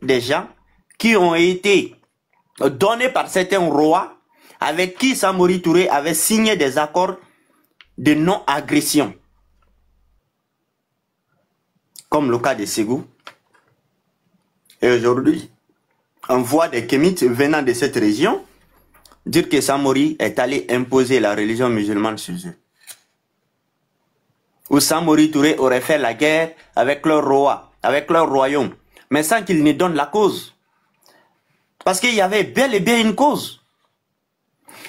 des gens qui ont été donnés par certains rois avec qui Samori Touré avait signé des accords de non-agression. Comme le cas de Ségou. Et aujourd'hui, on voit des kémites venant de cette région dire que Samori est allé imposer la religion musulmane sur eux. Ou Samori Touré aurait fait la guerre avec leur roi, avec leur royaume, mais sans qu'il ne donne la cause. Parce qu'il y avait bel et bien une cause.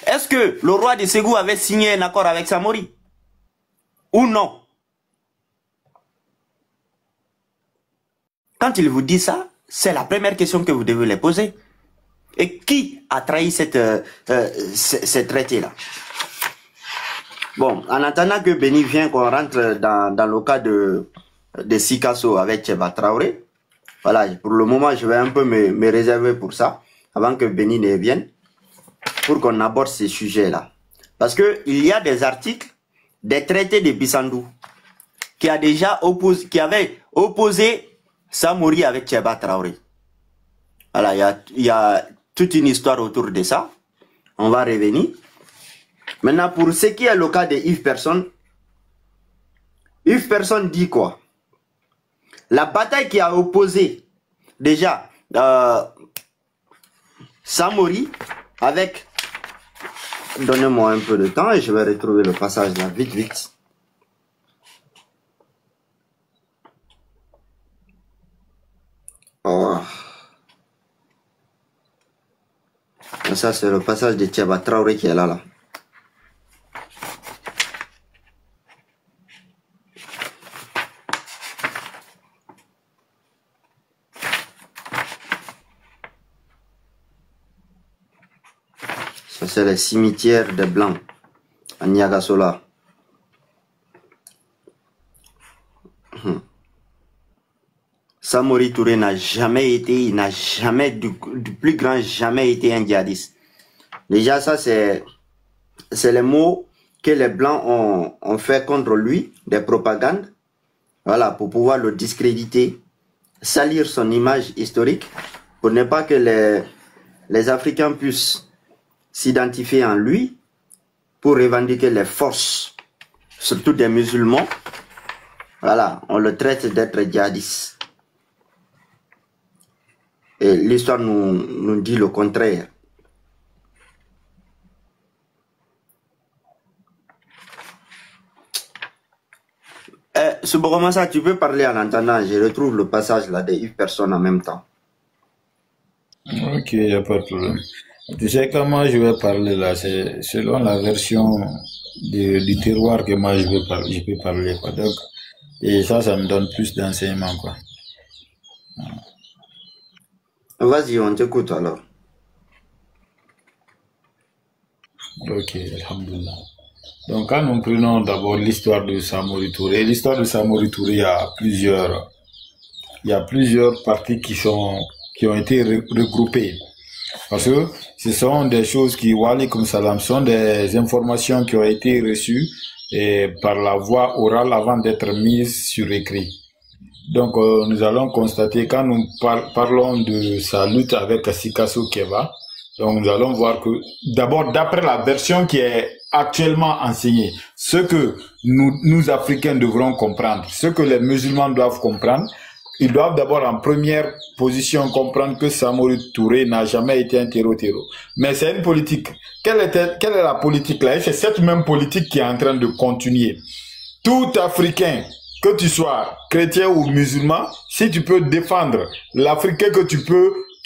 Est-ce que le roi de Ségou avait signé un accord avec Samori? Ou non? Quand il vous dit ça, c'est la première question que vous devez les poser. Et qui a trahi ce traité-là? Bon, en attendant que Béni vienne, qu'on rentre dans le cas de Sikasso avec Tcheba Traoré, voilà, pour le moment, je vais un peu me réserver pour ça, avant que Béni ne vienne, pour qu'on aborde ces sujets-là. Parce qu'il y a des articles des traités de Bissandou qui avaient opposé Samori avec Tcheba Traoré. Voilà, il y a toute une histoire autour de ça. On va revenir. Maintenant, pour ce qui est le cas de Yves Persson dit quoi? La bataille qui a opposé déjà Samori avec... Donnez-moi un peu de temps et je vais retrouver le passage là, vite. Oh. Ça, c'est le passage de Tcheba Traoré qui est là. Ça, c'est le cimetière des Blancs à Niagasola. Samori Touré n'a jamais été, du plus grand jamais été un djihadiste. Déjà, ça, c'est les mots que les Blancs ont fait contre lui, des propagandes, voilà, pour pouvoir le discréditer, salir son image historique, pour ne pas que les Africains puissent s'identifier en lui, pour revendiquer les forces, surtout des musulmans. Voilà, on le traite d'être djihadiste. Et l'histoire nous dit le contraire. Ça, tu peux parler en entendant, je retrouve le passage là de Yves Persson en même temps. Ok, il n'y a pas de problème. Tu sais comment je vais parler là, c'est selon la version du terroir que moi je peux parler, quoi. Donc, et ça me donne plus d'enseignement, quoi. Vas-y, on t'écoute alors. Ok, alhamdoulilah. Donc, quand nous prenons d'abord l'histoire de Samori Touré, l'histoire de Samori Touré, il y a plusieurs parties qui ont été regroupées. Parce que ce sont des choses qui, wa alaykoum salam, sont des informations qui ont été reçues par la voie orale avant d'être mises sur écrit. Donc, nous allons constater, quand nous parlons de sa lutte avec Sikasso Keba, donc nous allons voir que, d'abord, d'après la version qui est actuellement enseignée, ce que nous Africains devrons comprendre, ce que les musulmans doivent comprendre, ils doivent d'abord en première position comprendre que Samori Touré n'a jamais été un terreau. Mais c'est une politique. Quelle est la politique là? C'est cette même politique qui est en train de continuer. Tout Africain, que tu sois chrétien ou musulman, si tu peux défendre l'Africain que tu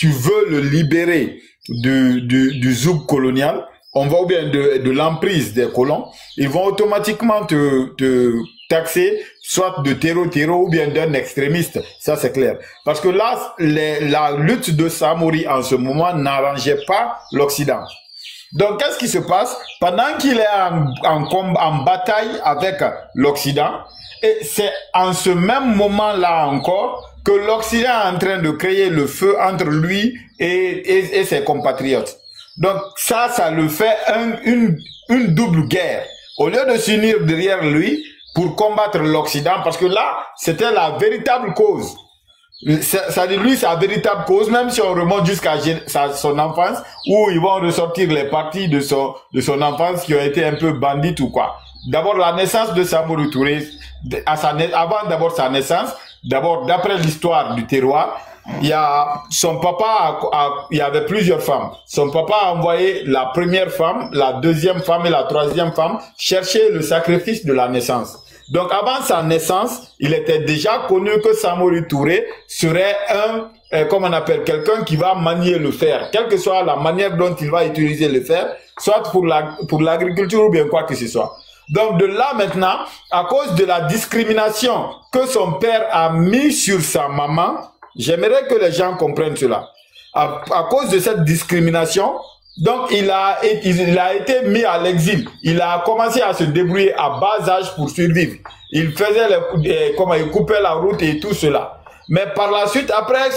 veux le libérer du zouk colonial, ou bien de l'emprise des colons, ils vont automatiquement te taxer soit de terreau ou bien d'un extrémiste. Ça, c'est clair. Parce que là, la lutte de Samori en ce moment n'arrangeait pas l'Occident. Donc, qu'est-ce qui se passe? Pendant qu'il est en bataille avec l'Occident, et c'est en ce même moment-là encore que l'Occident est en train de créer le feu entre lui et ses compatriotes. Donc, ça le fait une double guerre. Au lieu de s'unir derrière lui pour combattre l'Occident, parce que là, c'était la véritable cause. Ça dit, lui, sa véritable cause, même si on remonte jusqu'à son enfance, où ils vont ressortir les parties de son enfance qui ont été un peu bandites ou quoi. D'abord, la naissance de Samori Touré, avant d'abord sa naissance, d'abord, d'après l'histoire du terroir, il y a son papa, il y avait plusieurs femmes. Son papa a envoyé la première femme, la deuxième femme et la troisième femme chercher le sacrifice de la naissance. Donc, avant sa naissance, il était déjà connu que Samori Touré serait comme on appelle, quelqu'un qui va manier le fer, quelle que soit la manière dont il va utiliser le fer, soit pour l'agriculture ou bien quoi que ce soit. Donc, de là maintenant, à cause de la discrimination que son père a mis sur sa maman, j'aimerais que les gens comprennent cela. À cause de cette discrimination, donc il a été mis à l'exil. Il a commencé à se débrouiller à bas âge pour survivre. Il faisait comment il coupait la route et tout cela. Mais par la suite, après,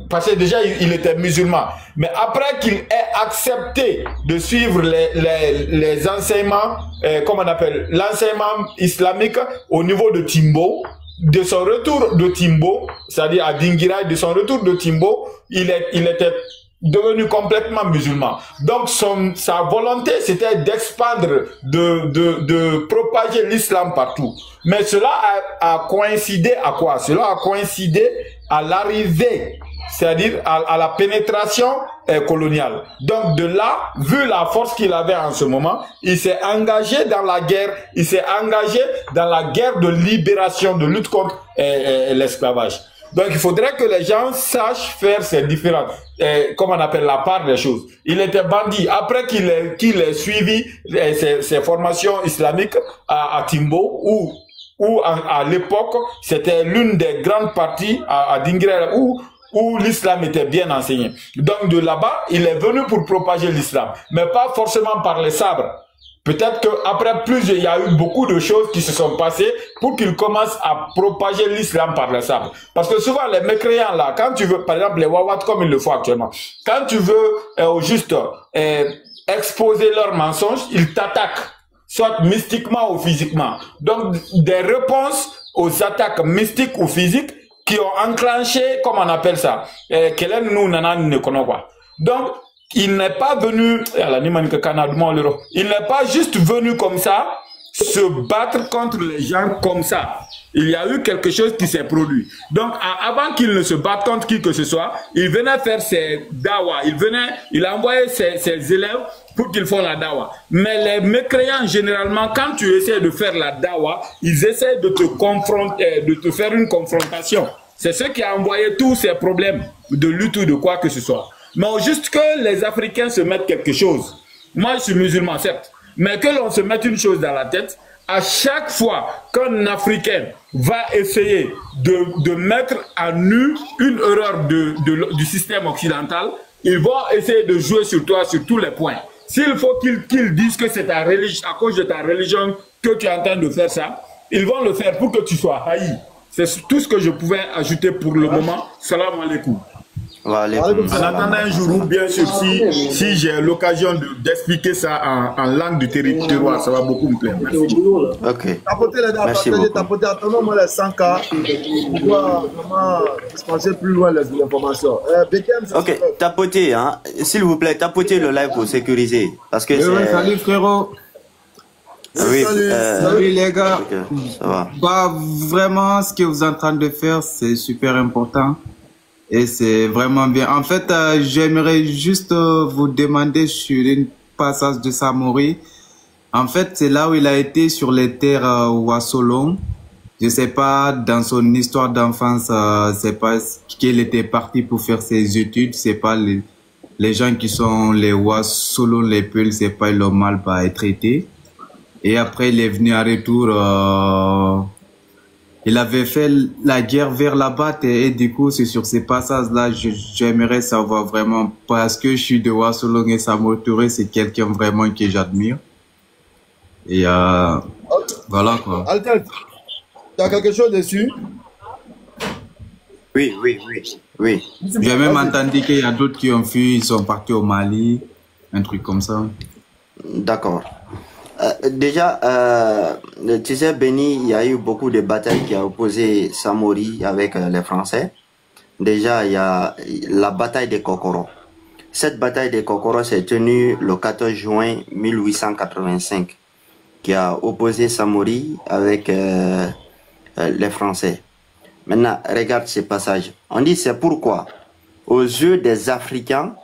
parce que déjà il était musulman, mais après qu'il ait accepté de suivre les enseignements, comment on appelle, l'enseignement islamique au niveau de Timbo, de son retour de Timbo, c'est-à-dire à Dinguiraye, de son retour de Timbo, il était devenu complètement musulman. Donc sa volonté c'était d'expandre, de propager l'islam partout. Mais cela a coïncidé à quoi? Cela a coïncidé à l'arrivée, c'est-à-dire à la pénétration coloniale. Donc de là, vu la force qu'il avait en ce moment, il s'est engagé dans la guerre, il s'est engagé dans la guerre de libération, de lutte contre l'esclavage. Donc il faudrait que les gens sachent faire ces différentes, comment on appelle, la part des choses. Il était bandit. Après qu'il ait suivi ses formations islamiques à Timbo, où à l'époque, c'était l'une des grandes parties à Dinguiraye où l'islam était bien enseigné. Donc de là-bas, il est venu pour propager l'islam, mais pas forcément par les sabres. Peut-être qu'après il y a eu beaucoup de choses qui se sont passées pour qu'il commence à propager l'islam par les sabres. Parce que souvent les mécréants là, quand tu veux, par exemple les Wawat comme ils le font actuellement, quand tu veux juste exposer leurs mensonges, ils t'attaquent, soit mystiquement ou physiquement. Donc des réponses aux attaques mystiques ou physiques qui ont enclenché, comment on appelle ça, donc il n'est pas venu, il n'est pas juste venu comme ça se battre contre les gens comme ça. Il y a eu quelque chose qui s'est produit. Donc, avant qu'il ne se batte contre qui que ce soit, il venait faire ses dawa. Il envoyait ses élèves pour qu'ils font la dawa. Mais les mécréants, généralement, quand tu essaies de faire la dawa, ils essaient de te confronter, de te faire une confrontation. C'est ce qui a envoyé tous ces problèmes de lutte ou de quoi que ce soit. Mais juste que les Africains se mettent quelque chose. Moi, je suis musulman, certes. Mais que l'on se mette une chose dans la tête, à chaque fois qu'un Africain va essayer de mettre à nu une erreur du système occidental, ils vont essayer de jouer sur toi sur tous les points. S'il faut qu'ils disent que c'est à cause de ta religion que tu es en train de faire ça, ils vont le faire pour que tu sois haï. C'est tout ce que je pouvais ajouter pour le moment. Salam alaikum. En attendant un jour, bien sûr, si j'ai l'occasion d'expliquer ça en langue du territoire, ça va beaucoup me plaire. Merci. Ok. Merci beaucoup. Attendons-moi les 100 cas. On doit vraiment dispenser plus loin les informations. Ok, tapotez, hein. S'il vous plaît, tapotez le live pour sécuriser. Parce que salut frérot. Oui, salut les gars. Okay, ça va. Bah, vraiment, ce que vous êtes en train de faire, c'est super important. Et c'est vraiment bien. En fait, j'aimerais juste vous demander sur une passage de Samori. En fait, c'est là où il a été sur les terres Wassolong. Je sais pas, dans son histoire d'enfance, c'est pas qu'il était parti pour faire ses études. C'est pas les gens qui sont les Wassolong, les Peuls, c'est pas le mal pas être traité. Et après, il est venu en retour, il avait fait la guerre vers la Batte et du coup, c'est sur ces passages-là, j'aimerais savoir vraiment, parce que je suis de Wassolong et Samori Touré, c'est quelqu'un vraiment que j'admire. Et voilà quoi. Altel, tu as quelque chose dessus? Oui. J'ai même entendu qu'il y a d'autres qui ont fui, ils sont partis au Mali, un truc comme ça. D'accord. Déjà, tu sais, Béni, il y a eu beaucoup de batailles qui ont opposé Samori avec les Français. déjà, il y a la bataille des Kokoro. Cette bataille des Kokoro s'est tenue le 14 juin 1885, qui a opposé Samori avec les Français. Maintenant, regarde ces passages. On dit c'est pourquoi, aux yeux des Africains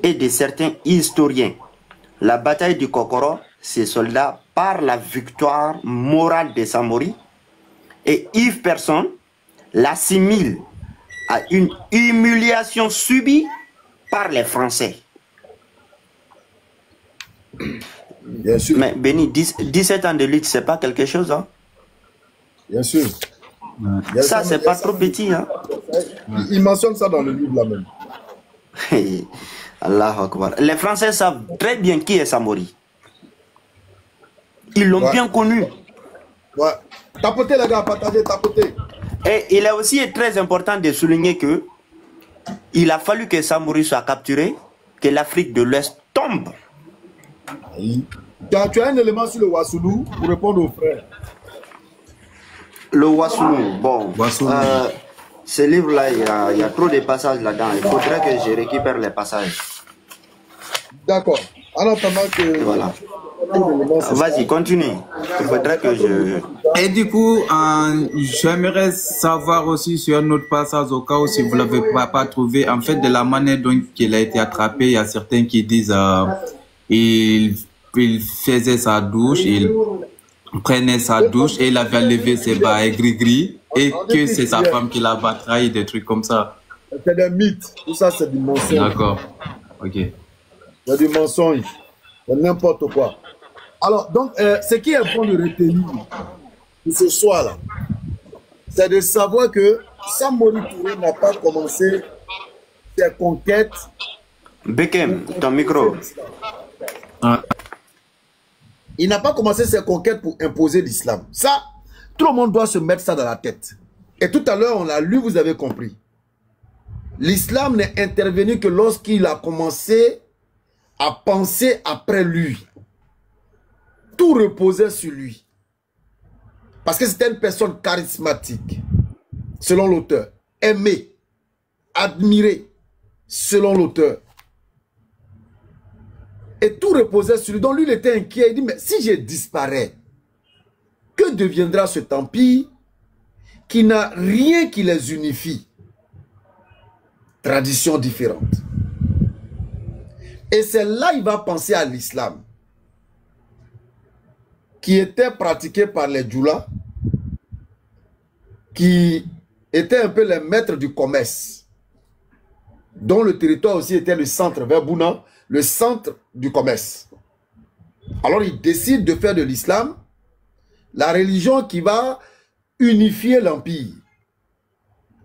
et de certains historiens, la bataille du Kokoro se solda par la victoire morale de Samori, et Yves Persson l'assimile à une humiliation subie par les Français. Bien sûr. Mais Béni, 17 ans de lutte, c'est pas quelque chose, hein? Bien sûr. Ça, c'est pas trop petit, hein? Il mentionne ça dans le livre là-même. Allahu Akbar. Les Français savent très bien qui est Samori. Ils l'ont bien connu. Ouais. Tapotez les gars, partagez, tapotez. Et il est aussi très important de souligner que il a fallu que Samori soit capturé, que l'Afrique de l'Ouest tombe. Oui. Tu as un élément sur le Wassoulou pour répondre aux frères. Le Wassoulou, bon. Ce livre-là, il y a trop de passages là-dedans. Il faudrait que je récupère les passages. D'accord. En attendant que... Voilà. Vas-y, continue. Il faudrait que je... Et du coup, j'aimerais savoir aussi sur un autre passage au cas où si vous ne l'avez pas trouvé, en fait, de la manière dont il a été attrapé, il y a certains qui disent il faisait sa douche, il prenait sa douche et il avait enlevé ses bas gris-gris et que c'est sa femme qui l'a trahi, des trucs comme ça. C'est des mythes. Tout ça, c'est du mensonge. D'accord. Ok. C'est du mensonge. C'est n'importe quoi. Alors, donc, ce qui est bon de retenir de ce soir-là, c'est de savoir que Samori Touré n'a pas commencé ses conquêtes. Bekem, ton micro. Il n'a pas commencé ses conquêtes pour imposer l'islam. Ça, tout le monde doit se mettre ça dans la tête. Et tout à l'heure, on l'a lu, vous avez compris. L'islam n'est intervenu que lorsqu'il a commencé à penser après lui. Tout reposait sur lui. Parce que c'était une personne charismatique, selon l'auteur. Aimée, admirée, selon l'auteur. Et tout reposait sur lui. Donc lui, il était inquiet. Il dit, mais si je disparais, que deviendra cet empire qui n'a rien qui les unifie? Traditions différentes. Et c'est là qu'il va penser à l'islam, qui était pratiqué par les djoulas, qui étaient un peu les maîtres du commerce, dont le territoire aussi était le centre, vers Bouna, le centre du commerce. Alors il décide de faire de l'islam la religion qui va unifier l'empire.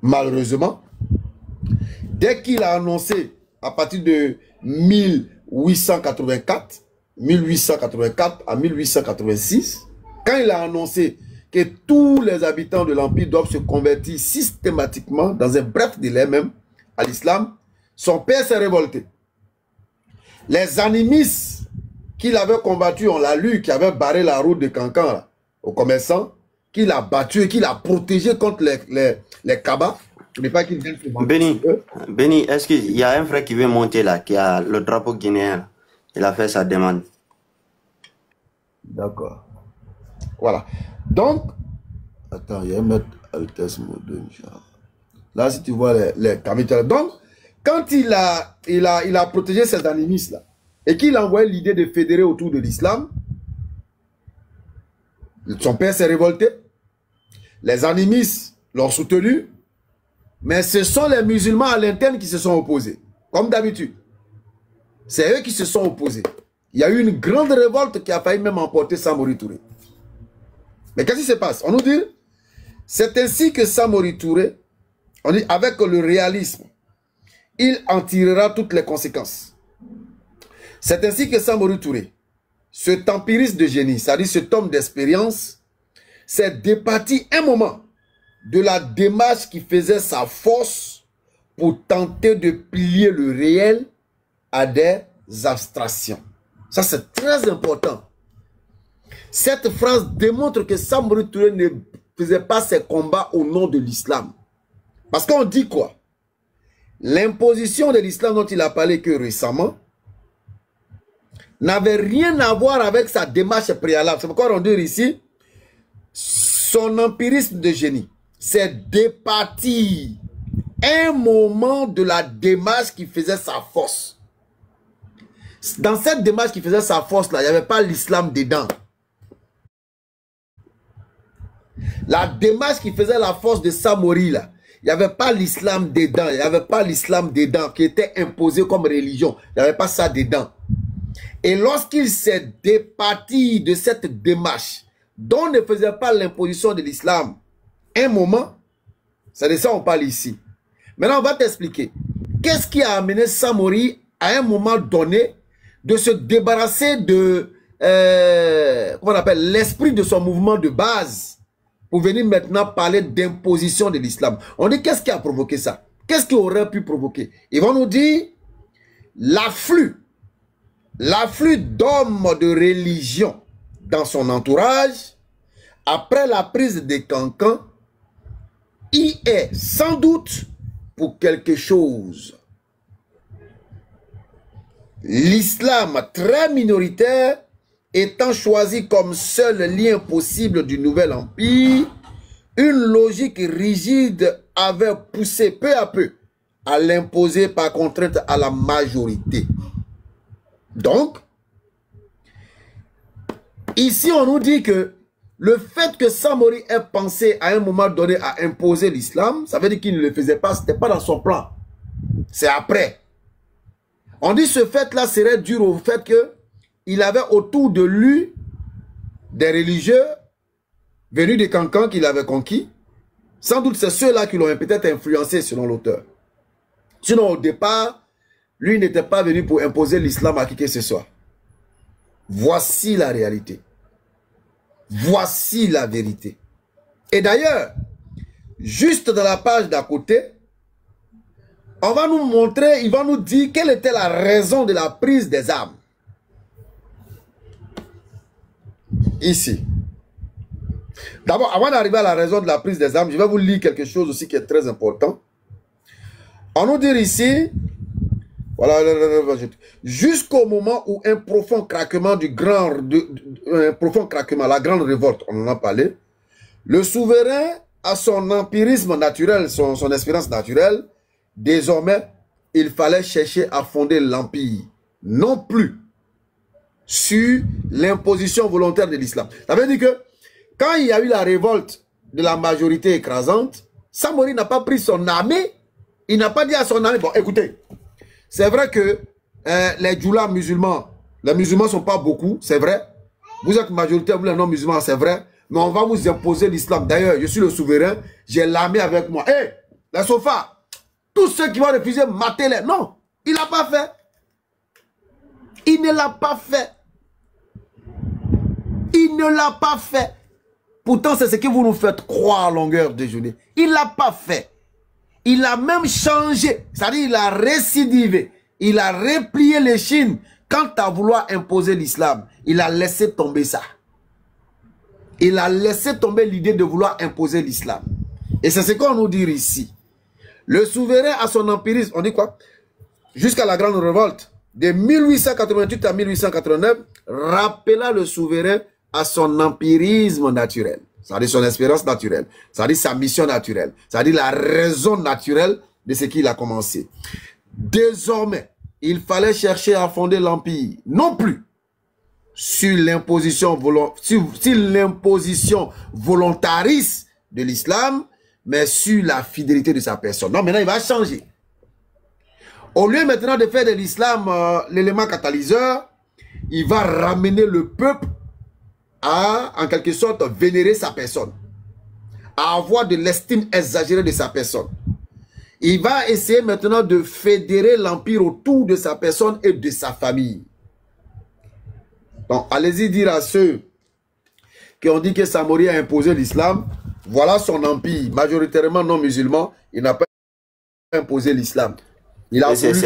Malheureusement, dès qu'il a annoncé à partir de 1884 à 1886, quand il a annoncé que tous les habitants de l'empire doivent se convertir systématiquement, dans un bref délai même, à l'islam, son père s'est révolté. Les animistes qu'il avait combattus, on l'a lu, qui avaient barré la route de Cancan là, aux commerçants, qu'il a battu et qu'il a protégé contre les cabas. Je ne pas qu'ils viennent se battre. Béni, est-ce qu'il y a un frère qui veut monter là, qui a le drapeau guinéen? Il a fait sa demande. D'accord. Voilà. Donc, attends, il y a un maître Altesse Modène. Là, si tu vois les caméras. Donc, quand il a protégé ces animistes là, et qu'il a envoyé l'idée de fédérer autour de l'islam, son père s'est révolté. Les animistes l'ont soutenu. Mais ce sont les musulmans à l'interne qui se sont opposés. Comme d'habitude. C'est eux qui se sont opposés. Il y a eu une grande révolte qui a failli même emporter Samori Touré. Mais qu'est-ce qui se passe? On nous dit, c'est ainsi que Samori Touré, on dit avec le réalisme, il en tirera toutes les conséquences. C'est ainsi que Samori Touré, cet empiriste de génie, c'est-à-dire cet homme d'expérience, s'est départi un moment de la démarche qui faisait sa force pour tenter de plier le réel à des abstractions. Ça, c'est très important. Cette phrase démontre que Samori Touré ne faisait pas ses combats au nom de l'islam, Parce qu'on dit quoi? L'imposition de l'islam dont il a parlé que récemment n'avait rien à voir avec sa démarche préalable. C'est pourquoi on dit ici, son empirisme de génie, c'est départir un moment de la démarche qui faisait sa force. Dans cette démarche qui faisait sa force, là, il n'y avait pas l'islam dedans. La démarche qui faisait la force de Samori, là, il n'y avait pas l'islam dedans. Il n'y avait pas l'islam dedans qui était imposé comme religion. Il n'y avait pas ça dedans. Et lorsqu'il s'est départi de cette démarche dont ne faisait pas l'imposition de l'islam, un moment, c'est de ça qu'on parle ici. Maintenant, on va t'expliquer. Qu'est-ce qui a amené Samori à un moment donné de se débarrasser de comment on appelle l'esprit de son mouvement de base pour venir maintenant parler d'imposition de l'islam. On dit qu'est-ce qui a provoqué ça? Qu'est-ce qui aurait pu provoquer? Ils vont nous dire l'afflux d'hommes de religion dans son entourage après la prise des cancans y est sans doute pour quelque chose. L'islam très minoritaire étant choisi comme seul lien possible du nouvel empire, une logique rigide avait poussé peu à peu à l'imposer par contrainte à la majorité. Donc, ici on nous dit que le fait que Samori ait pensé à un moment donné à imposer l'islam, ça veut dire qu'il ne le faisait pas, ce n'était pas dans son plan. C'est après. On dit ce fait-là serait dû au fait qu'il avait autour de lui des religieux venus des cancans qu'il avait conquis. Sans doute c'est ceux-là qui l'ont peut-être influencé selon l'auteur. Sinon au départ, lui n'était pas venu pour imposer l'islam à qui que ce soit. Voici la réalité. Voici la vérité. Et d'ailleurs, juste dans la page d'à côté, on va nous montrer, il va nous dire quelle était la raison de la prise des armes. Ici. D'abord, avant d'arriver à la raison de la prise des armes, je vais vous lire quelque chose aussi qui est très important. On nous dit ici, voilà, jusqu'au moment où un profond craquement la grande révolte, on en a parlé, le souverain a son empirisme naturel, son expérience naturelle. Désormais, il fallait chercher à fonder l'empire, non plus sur l'imposition volontaire de l'islam. Ça veut dire que quand il y a eu la révolte de la majorité écrasante, Samori n'a pas pris son armée, il n'a pas dit à son armée, bon écoutez, c'est vrai que les djoulas musulmans, les musulmans ne sont pas beaucoup, c'est vrai. Vous êtes majoritaire, vous les non-musulmans, c'est vrai. Mais on va vous imposer l'islam. D'ailleurs, je suis le souverain, j'ai l'armée avec moi. Hé, les sofas, tous ceux qui vont refuser, matez-les. Non, il n'a pas fait. Il ne l'a pas fait. Il ne l'a pas fait. Pourtant, c'est ce que vous nous faites croire à longueur de journée. Il ne l'a pas fait. Il a même changé. C'est-à-dire, il a récidivé. Il a replié les chines. Quant à vouloir imposer l'islam, il a laissé tomber ça. Il a laissé tomber l'idée de vouloir imposer l'islam. Et c'est ce qu'on nous dit ici. Le souverain a son empirisme, on dit quoi? Jusqu'à la grande révolte, de 1888 à 1889, rappela le souverain à son empirisme naturel. C'est-à-dire son expérience naturelle. C'est-à-dire sa mission naturelle. C'est-à-dire la raison naturelle de ce qu'il a commencé. Désormais, il fallait chercher à fonder l'empire, non plus sur l'imposition volontariste de l'islam, mais sur la fidélité de sa personne. Non, maintenant il va changer. Au lieu maintenant de faire de l'islam l'élément catalyseur, il va ramener le peuple à, en quelque sorte, vénérer sa personne, à avoir de l'estime exagérée de sa personne. Il va essayer maintenant de fédérer l'empire autour de sa personne et de sa famille. Donc, allez-y dire à ceux qui ont dit que Samori a imposé l'islam, voilà son empire, majoritairement non musulman, il n'a pas imposé l'islam. Il a voulu...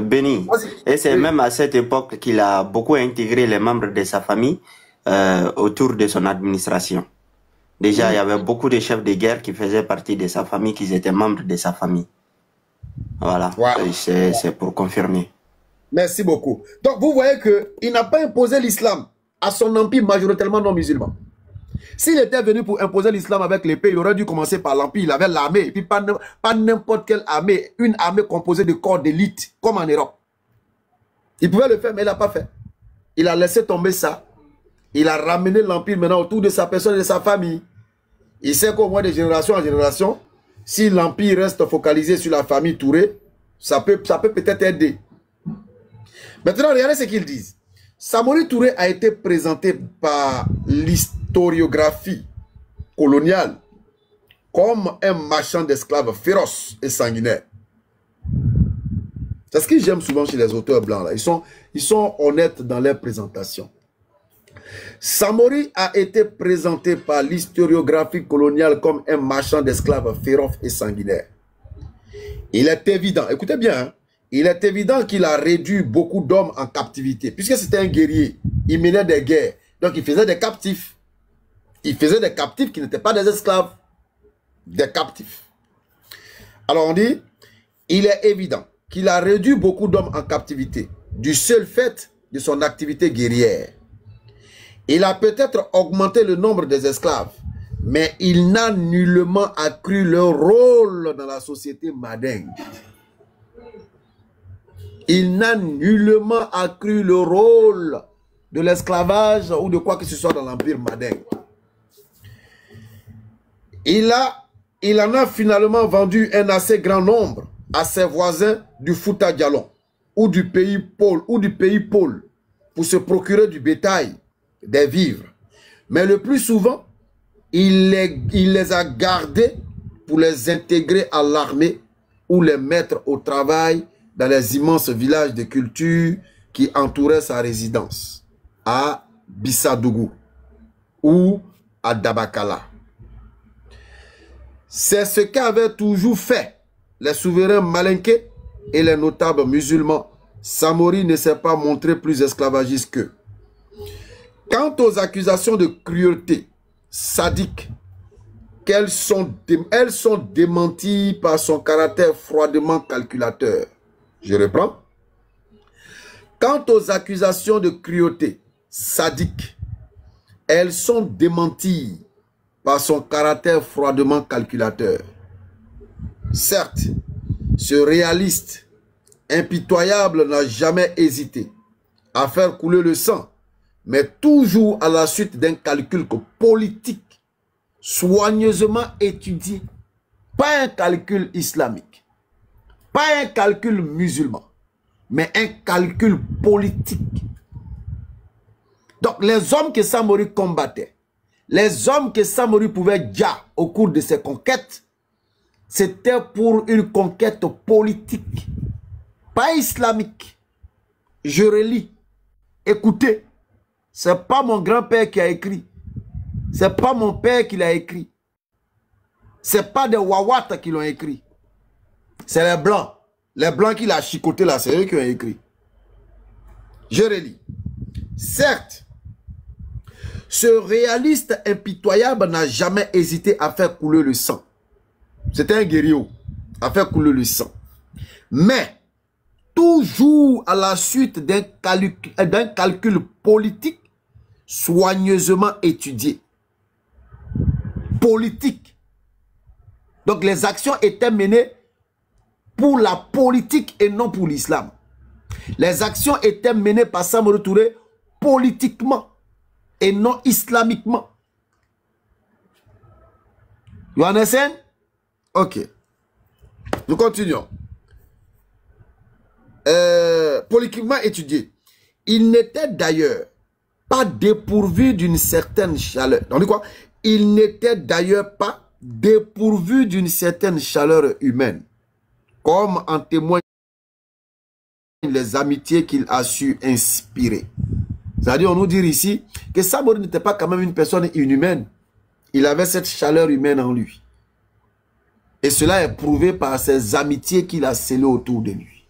Béni. Et c'est même à cette époque qu'il a beaucoup intégré les membres de sa famille autour de son administration. Déjà, il y avait beaucoup de chefs de guerre qui faisaient partie de sa famille, qui étaient membres de sa famille. Voilà, c'est pour confirmer. Merci beaucoup. Donc, vous voyez qu'il n'a pas imposé l'islam à son empire majoritairement non musulman. S'il était venu pour imposer l'islam avec l'épée, il aurait dû commencer par l'empire. Il avait l'armée, et puis pas n'importe quelle armée, une armée composée de corps d'élite, comme en Europe. Il pouvait le faire, mais il n'a pas fait. Il a laissé tomber ça. Il a ramené l'empire maintenant autour de sa personne et de sa famille. Il sait qu'au moins de génération en génération, si l'empire reste focalisé sur la famille Touré, ça peut peut-être aider. Maintenant, regardez ce qu'ils disent. Samori Touré a été présenté par l'historiographie coloniale comme un marchand d'esclaves féroce et sanguinaire. C'est ce que j'aime souvent chez les auteurs blancs. Là. Ils sont honnêtes dans leur présentation. Samori a été présenté par l'historiographie coloniale comme un marchand d'esclaves féroce et sanguinaire. Il est évident, écoutez bien, hein, il est évident qu'il a réduit beaucoup d'hommes en captivité. Puisque c'était un guerrier, il menait des guerres. Donc il faisait des captifs. Il faisait des captifs qui n'étaient pas des esclaves. Des captifs. Alors on dit, il est évident qu'il a réduit beaucoup d'hommes en captivité du seul fait de son activité guerrière. Il a peut-être augmenté le nombre des esclaves, mais il n'a nullement accru leur rôle dans la société madingue. Il n'a nullement accru le rôle de l'esclavage ou de quoi que ce soit dans l'empire madingue. Il en a finalement vendu un assez grand nombre à ses voisins du Fouta Djallon ou du pays Paul pour se procurer du bétail, des vivres. Mais le plus souvent, il les a gardés pour les intégrer à l'armée ou les mettre au travail dans les immenses villages de culture qui entouraient sa résidence, à Bissadougou ou à Dabakala. C'est ce qu'avaient toujours fait les souverains malinqués et les notables musulmans. Samori ne s'est pas montré plus esclavagiste qu'eux. Quant aux accusations de cruauté sadique, elles sont démenties par son caractère froidement calculateur. Je reprends. Quant aux accusations de cruauté sadique, elles sont démenties par son caractère froidement calculateur. Certes, ce réaliste impitoyable n'a jamais hésité à faire couler le sang, mais toujours à la suite d'un calcul politique soigneusement étudié. Pas un calcul islamique, pas un calcul musulman, mais un calcul politique. Donc les hommes que Samori combattait, les hommes que Samori pouvait dire au cours de ses conquêtes, c'était pour une conquête politique, pas islamique. Je relis. Écoutez, c'est pas mon grand-père qui a écrit. C'est pas mon père qui l'a écrit. C'est pas des Wawata qui l'ont écrit. C'est les Blancs. Les Blancs qui l'ont chicoté là, c'est eux qui ont écrit. Je relis. Certes, ce réaliste impitoyable n'a jamais hésité à faire couler le sang. C'était un guerrier à faire couler le sang. Mais, toujours à la suite d'un calcul politique soigneusement étudié. Politique. Donc les actions étaient menées pour la politique et non pour l'islam. Les actions étaient menées par Samori Touré politiquement et non islamiquement. You understand? Ok. Nous continuons. Politiquement étudié. Il n'était d'ailleurs pas dépourvu d'une certaine chaleur. On dit quoi? Il n'était d'ailleurs pas dépourvu d'une certaine chaleur humaine. Comme en témoignent les amitiés qu'il a su inspirer. C'est-à-dire, on nous dit ici que Samori n'était pas quand même une personne inhumaine. Il avait cette chaleur humaine en lui. Et cela est prouvé par ses amitiés qu'il a scellées autour de lui.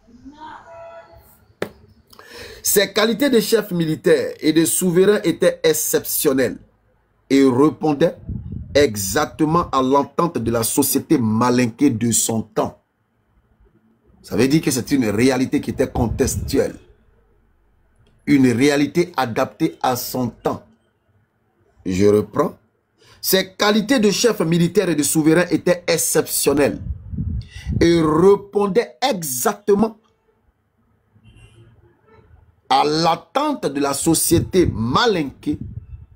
Ses qualités de chef militaire et de souverain étaient exceptionnelles et répondaient exactement à l'entente de la société malinquée de son temps. Ça veut dire que c'est une réalité qui était contextuelle. Une réalité adaptée à son temps. Je reprends. Ses qualités de chef militaire et de souverain étaient exceptionnelles et répondaient exactement à l'attente de la société malinquée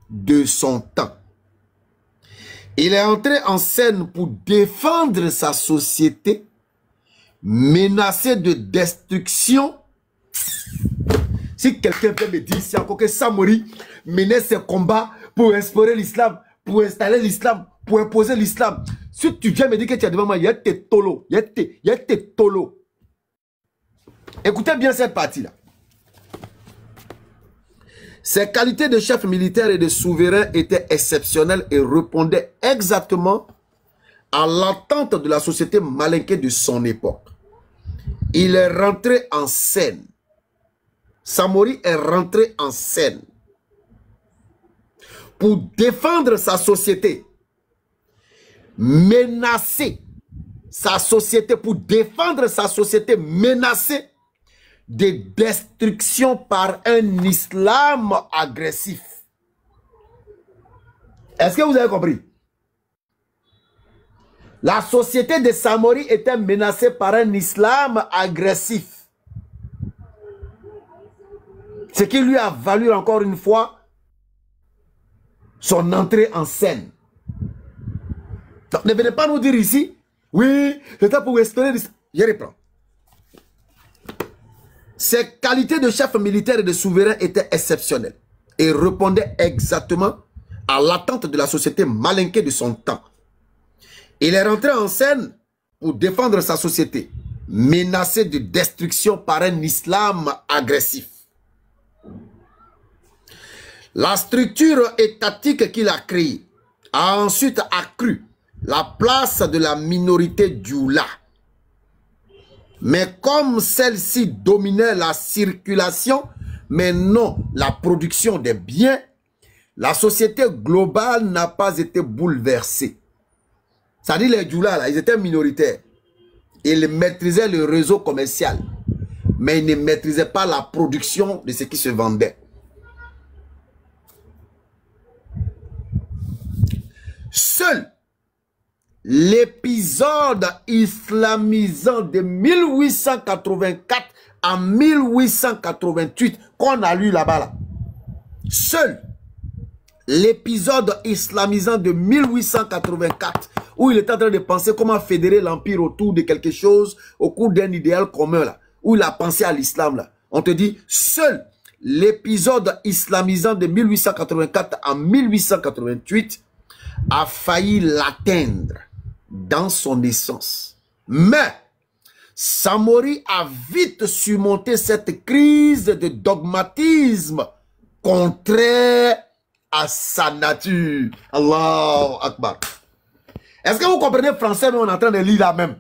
de son temps. Il est entré en scène pour défendre sa société menacée de destruction. Si quelqu'un peut me dire, si encore que Samori menait ses combats pour instaurer l'islam, pour installer l'islam, pour imposer l'islam, si tu viens me dire que tu as devant moi, il y a tes tolos, il y a tes tolos. Écoutez bien cette partie-là. Ses qualités de chef militaire et de souverain étaient exceptionnelles et répondaient exactement à l'attente de la société malinquée de son époque. Il est rentré en scène. Samori est rentré en scène pour défendre sa société, menacer sa société, pour défendre sa société menacée de destruction par un islam agressif. Est-ce que vous avez compris? La société de Samori était menacée par un islam agressif. Ce qui lui a valu encore une fois son entrée en scène. Donc, ne venez pas nous dire ici, oui, c'était pour espérer. Je reprends. Ses qualités de chef militaire et de souverain étaient exceptionnelles et répondaient exactement à l'attente de la société malinquée de son temps. Il est rentré en scène pour défendre sa société, menacée de destruction par un islam agressif. La structure étatique qu'il a créée a ensuite accru la place de la minorité djoula. Mais comme celle-ci dominait la circulation, mais non la production des biens, la société globale n'a pas été bouleversée. C'est-à-dire les djoulas, là, ils étaient minoritaires. Ils maîtrisaient le réseau commercial, mais ils ne maîtrisaient pas la production de ce qui se vendait. Seul l'épisode islamisant de 1884 à 1888 qu'on a lu là-bas, là. Seul l'épisode islamisant de 1884 où il était en train de penser comment fédérer l'empire autour de quelque chose, au cours d'un idéal commun, là, où il a pensé à l'islam, là. On te dit, seul l'épisode islamisant de 1884 à 1888 a failli l'atteindre dans son essence. Mais Samori a vite surmonté cette crise de dogmatisme contraire à sa nature. Allahu Akbar. Est-ce que vous comprenez français, mais on est en train de lire là même?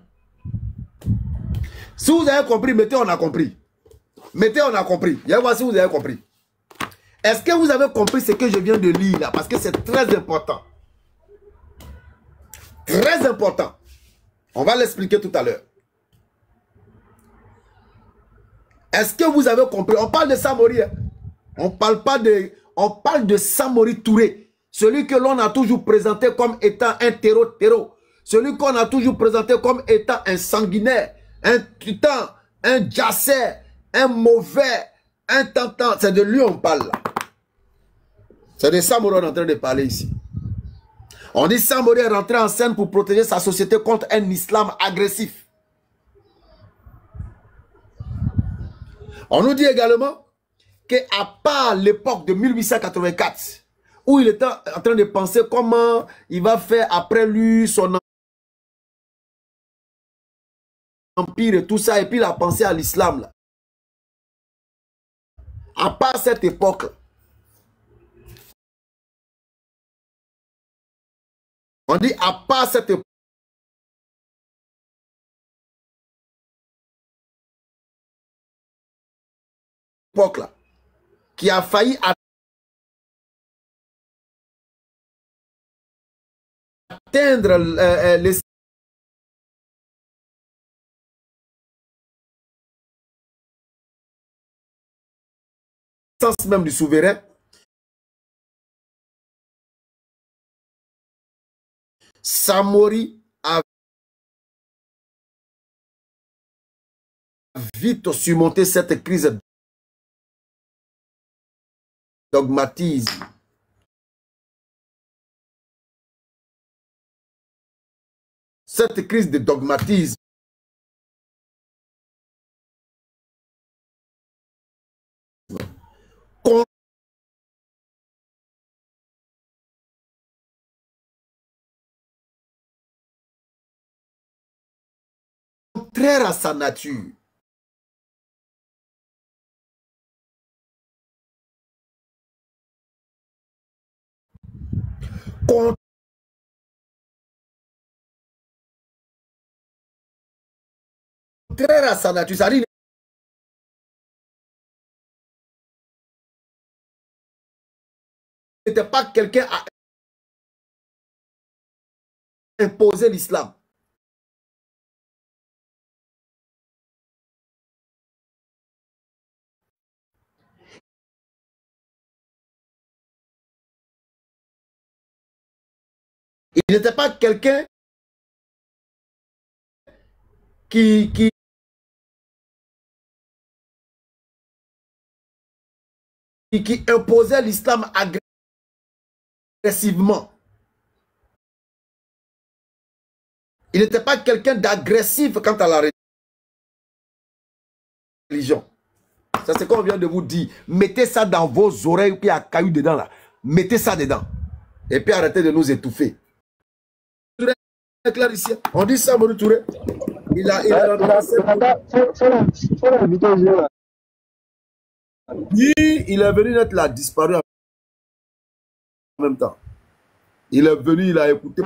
Si vous avez compris, mettez on a compris. Mettez on a compris. Je vais voir si vous avez compris. Est-ce que vous avez compris ce que je viens de lire là? Parce que c'est très important. Très important. On va l'expliquer tout à l'heure. Est-ce que vous avez compris? On parle de Samori. Hein? On parle pas de... On parle de Samori Touré. Celui que l'on a toujours présenté comme étant un terreau. Celui qu'on a toujours présenté comme étant un sanguinaire, un titan, un djasser, un mauvais, un tentant. C'est de lui on parle là. C'est de Samori qu'on est en train de parler ici. On dit Samori est rentré en scène pour protéger sa société contre un islam agressif. On nous dit également qu'à part l'époque de 1884, où il était en train de penser comment il va faire après lui son empire et tout ça, et puis il a pensé à l'islam. À part cette époque, on dit à part cette époque-là, qui a failli atteindre l'essence même du souverain, Samori a vite surmonté cette crise de dogmatisme. Cette crise de dogmatisme contraire à sa nature. Contraire à sa nature, ça dit, il n'était pas quelqu'un à imposer l'islam. Il n'était pas quelqu'un qui imposait l'islam agressivement. Il n'était pas quelqu'un d'agressif quant à la religion. Ça, c'est qu'on vient de vous dire. Mettez ça dans vos oreilles, puis il y a caillou dedans là. Mettez ça dedans. Et puis arrêtez de nous étouffer. On dit Samori Touré. Il a venu être là, disparu en même temps. Il est venu, il a écouté.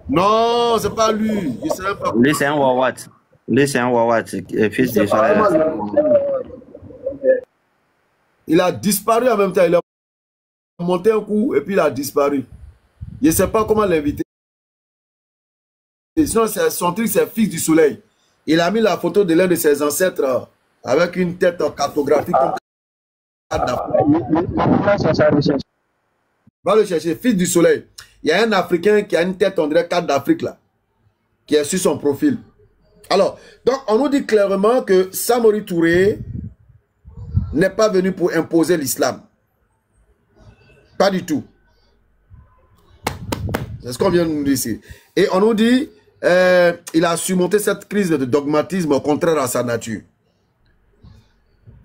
Non, c'est pas lui. Lui, c'est un Wawat. Lui, c'est un Wawat, fils de Soleil. Il a disparu en même temps. Il a monté un coup et puis il a disparu. Je ne sais pas comment l'inviter. Sinon, son truc, c'est fils du soleil. Il a mis la photo de l'un de ses ancêtres avec une tête cartographique. Va le chercher, fils du soleil. Il y a un Africain qui a une tête, on dirait carte d'Afrique là, qui est sur son profil. Alors, donc on nous dit clairement que Samori Touré n'est pas venu pour imposer l'islam. Pas du tout. C'est ce qu'on vient de nous dire ici. Et on nous dit, il a surmonté cette crise de dogmatisme contraire à sa nature.